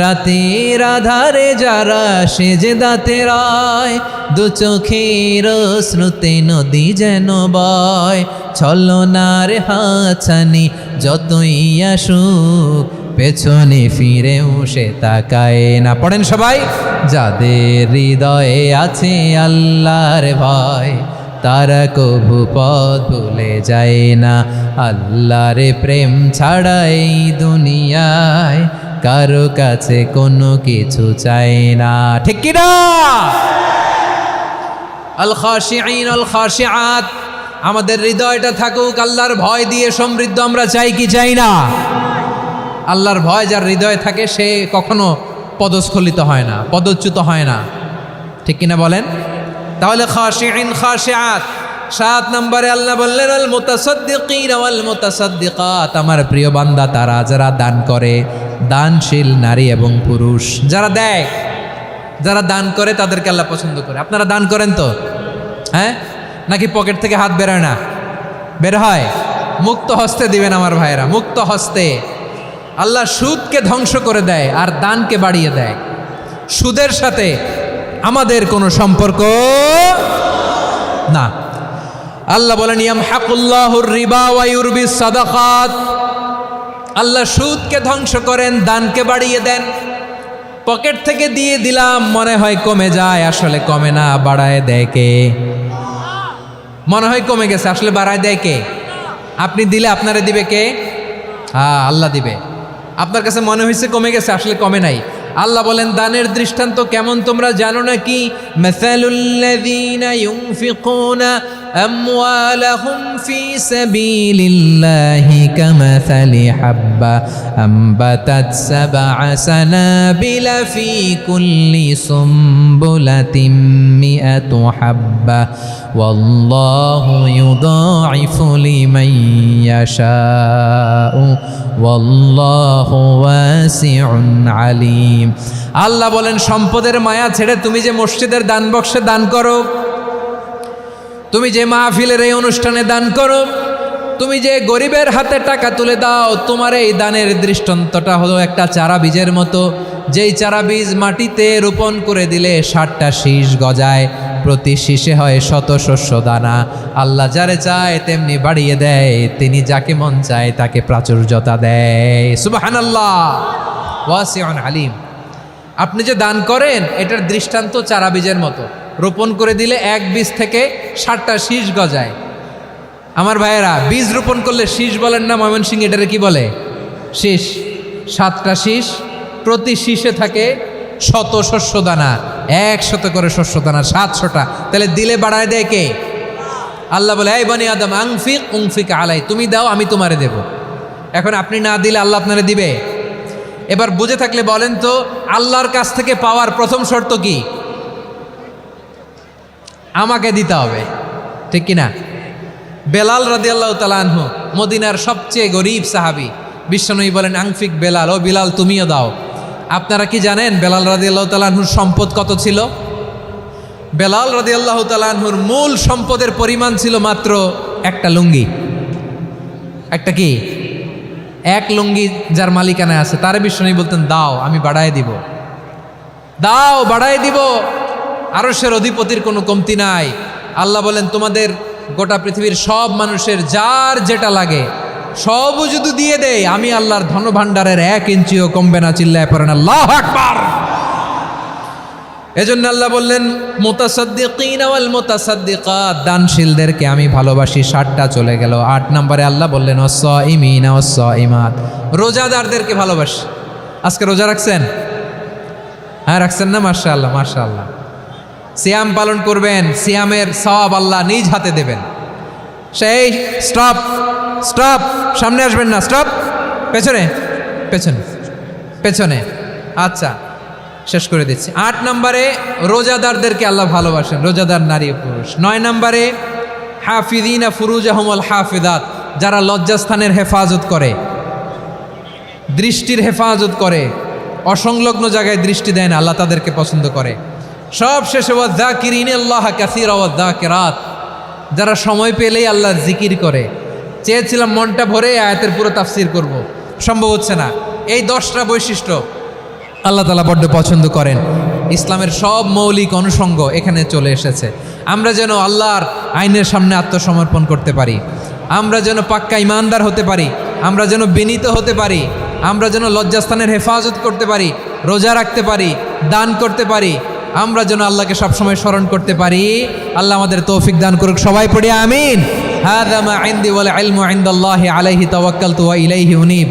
রাতের আধারে যারা সেজদাতে রয়, দু চোখের শ্রুতে নদী যেন বয়। ছলনার হাছানি যতই আসুক পেছনে ফিরেও সে তাকায় না। পড়েন সবাই। যাদের হৃদয়ে আছে আল্লাহর ভয় তারা কবু পথ ভুলে যায় না। আল্লাহর প্রেম ছাড়া এই দুনিয়ায় কারো কাছে কোনো কিছু চায় না। ঠিক কি না? আল খাশিঈন আল খাশিআত, আমাদের হৃদয়টা থাকুক আল্লাহর ভয় দিয়ে সমৃদ্ধ। আমরা চাই কি চাই না? আল্লাহর ভয় যার হৃদয়ে থাকে সে কখনো পদস্খলিত হয় না, পদচ্যুত হয় না। ঠিক কিনা বলেন? তাহলে খাশিঈন খাশিআত। 7 নম্বরে আল্লাহ বললেন আল মুতাসাদ্দিকিন ওয়াল মুতাসাদ্দিকাত, আমার প্রিয় বান্দা তারা যারা দান করে, দানশীল নারী এবং পুরুষ যারা দেয়, যারা দান করে তাদেরকে আল্লাহ পছন্দ করে। আপনারা দান করেন তো? হ্যাঁ, নাকি পকেট থেকে হাত বেরোয় না? বের হয়। মুক্ত হস্তে দিবেন আমার ভাইয়েরা, মুক্ত হস্তে। আল্লাহ সুদকে ধ্বংস করে দেয় আর দানকে বাড়িয়ে দেয়। সুদের সাথে আমাদের কোনো সম্পর্ক না। আল্লাহ বলেন ইয়ামহাকুল্লাহুর রিবা ওয়া ইউরবিস সাদাকাত, আল্লাহ সুদকে ধ্বংস করেন, দানকে বাড়িয়ে দেন। পকেট থেকে দিয়ে দিলাম মনে হয় কমে যায়, আসলে কমে না, বাড়ায় দেয় কে? মনে হয় কমে গেছে, আসলে বাড়ায় দেয় কে? আপনি দিলে আপনারে দিবে কে? আল্লাহ দিবে। আপনার কাছে মনে হয়েছে কমে গেছে, আসলে কমে নাই। আল্লাহ বলেন দানের দৃষ্টান্ত কেমন তোমরা জানো নাকি? মাসালুল্লাযীনা ইউনফিকুনা আমওয়ালাহুম ফি সাবিলিল্লাহি কামাসালি হাব্বা আম্বাতাত সাবআ সানাবিলা ফি কুল্লি সুমবুলাতিন মিআতু হাব্বা ওয়াল্লাহু ইউদাঈফু লিমান ইয়াশাউ ওয়াল্লাহু ওয়াসিউন আলিম। আল্লাহ বলেন সম্পদের মায়া ছেড়ে তুমি যে মসজিদের দান বক্সে দান করো, তুমি যে মাহফিলের এই অনুষ্ঠানে দান করো, তুমি যে গরিবের হাতে টাকা তুলে দাও, তোমার এই দানের দৃষ্টান্তটা হলো একটা চারা বীজের মতো, যেই চারা বীজ মাটিতে রোপণ করে দিলে 60টা শীষ গজায়, প্রতি শীষে হয় শত শস্য দানা। আল্লাহ যারে চায় তেমনি বাড়িয়ে দেয়, তিনি যাকে মন চায় তাকে প্রাচুর্যতা দেয়। সুবহানাল্লাহ, ওয়াসিউন আলিম। আপনি যে দান করেন এটার দৃষ্টান্ত চারা বীজের মতো, রোপণ করে দিলে এক বীজ থেকে 60টা শীষ গজায়। আমার ভাইয়েরা, বীজ রোপণ করলে শীষ বলেন না ময়মনসিংহ, এটারে কি বলে? শীষ। 7টা শীষ, প্রতি শীষে থাকে শত শস্য দানা, 100 করে শস্য দানা, 700টা। তাহলে দিলে বাড়ায় দেয় কে? আল্লাহ বলে, এই বনি আদম আনফিক উনফিক আলাই, তুমি দাও আমি তোমারে দেব। এখন আপনি না দিলে আল্লাহ আপনারে দিবে? এবার বুঝে থাকলে বলেন তো, আল্লাহর কাছ থেকে পাওয়ার প্রথম শর্ত কি? আমাকে দিতে হবে, ঠিক কিনা? বেলাল রাদিয়াল্লাহু তাআলা আনহু, মদিনার সবচেয়ে গরিব সাহাবী, বিশ্বনবী বলেন আনফিক বেলাল, ও বিলাল তুমিও দাও। আপনারা কি জানেন বেলাল রাদিয়াল্লাহু তাআলা আনহুর সম্পদ কত ছিল? বেলাল রাদিয়াল্লাহু তাআলা আনহুর মূল সম্পদের পরিমাণ ছিল মাত্র একটা লুঙ্গি। একটা কি? এক লুঙ্গি যার মালিকানায় আছে, তারে বিশ্বনবী বলতেন দাও আমি বাড়ায় দিব, দাও বাড়ায় দিব। আরশের অধিপতির কোনো কমতি নাই। আল্লাহ বলেন, তোমাদের গোটা পৃথিবীর সব মানুষের যার যেটা লাগে সবও যদি দিয়ে দেয়, আমি আল্লাহর ধনভাণ্ডারের 1 ইঞ্চিও কমবে না। চিল্লায় পড়েন আল্লাহু আকবার। এজন্য আল্লাহ বললেন, মুতাসাদ্দিকিনা ওয়াল মুতাসাদ্দিকাত, দানশীলদেরকে আমি ভালোবাসি। 7টা চলে গেল। 8 নম্বরে আল্লাহ বললেন, ওয়াস-সাইমিনা ওয়াস-সাইমাত, রোজাদারদেরকে ভালোবাসি। আজকে রোজা রাখছেন? হ্যাঁ রাখছেন না? মাশাআল্লাহ মাশাআল্লাহ। সিয়াম পালন করবেন, সিয়ামের সওয়াব আল্লাহ নিজ হাতে দেবেন। সেই স্টপ স্টপ, সামনে আসবেন না, স্টপ, পেছনে পেছনে পেছনে। আচ্ছা, শেষ করে দিচ্ছি। 8 নম্বরে রোজাদারদেরকে আল্লাহ ভালোবাসেন, রোজাদার নারী ও পুরুষ। 9 নম্বরে হাফিযিনা ফুরুজাহুম ওয়াল হাফিযাত, যারা লজ্জাস্থানের হেফাজত করে, দৃষ্টির হেফাজত করে, অসংলগ্ন জায়গায় দৃষ্টি দেয় না, আল্লাহ তাদেরকে পছন্দ করে। সব শেষে ওয়াযাকিরিনাল্লাহ কাসীরা ওয়াযাকিরাত, যারা সময় পেলেই আল্লাহর জিকির করে। চেয়েছিলাম মনটা ভরে আয়াতের পুরো তাফসীর করব, সম্ভব হচ্ছে না। এই 10টা বৈশিষ্ট্য আল্লাহ তাআলা বড্ড পছন্দ করেন। ইসলামের সব মৌলিক অনুষঙ্গ এখানে চলে এসেছে। আমরা যেন আল্লাহর আইনের সামনে আত্মসমর্পণ করতে পারি, আমরা যেন পাক্কা ইমানদার হতে পারি, আমরা যেন বিনীত হতে পারি, আমরা যেন লজ্জাস্থানের হেফাজত করতে পারি, রোজা রাখতে পারি, দান করতে পারি, আমরা যেন আল্লাহকে সবসময় স্মরণ করতে পারি। আল্লাহ আমাদের তৌফিক দান করুক। সবাই পড়ি আমিন। হাযা মা ইনদি ওয়াল ইলমু ইনদাল্লাহি আলাইহি তাওয়াক্কালতু ওয়া ইলাইহি উনীব।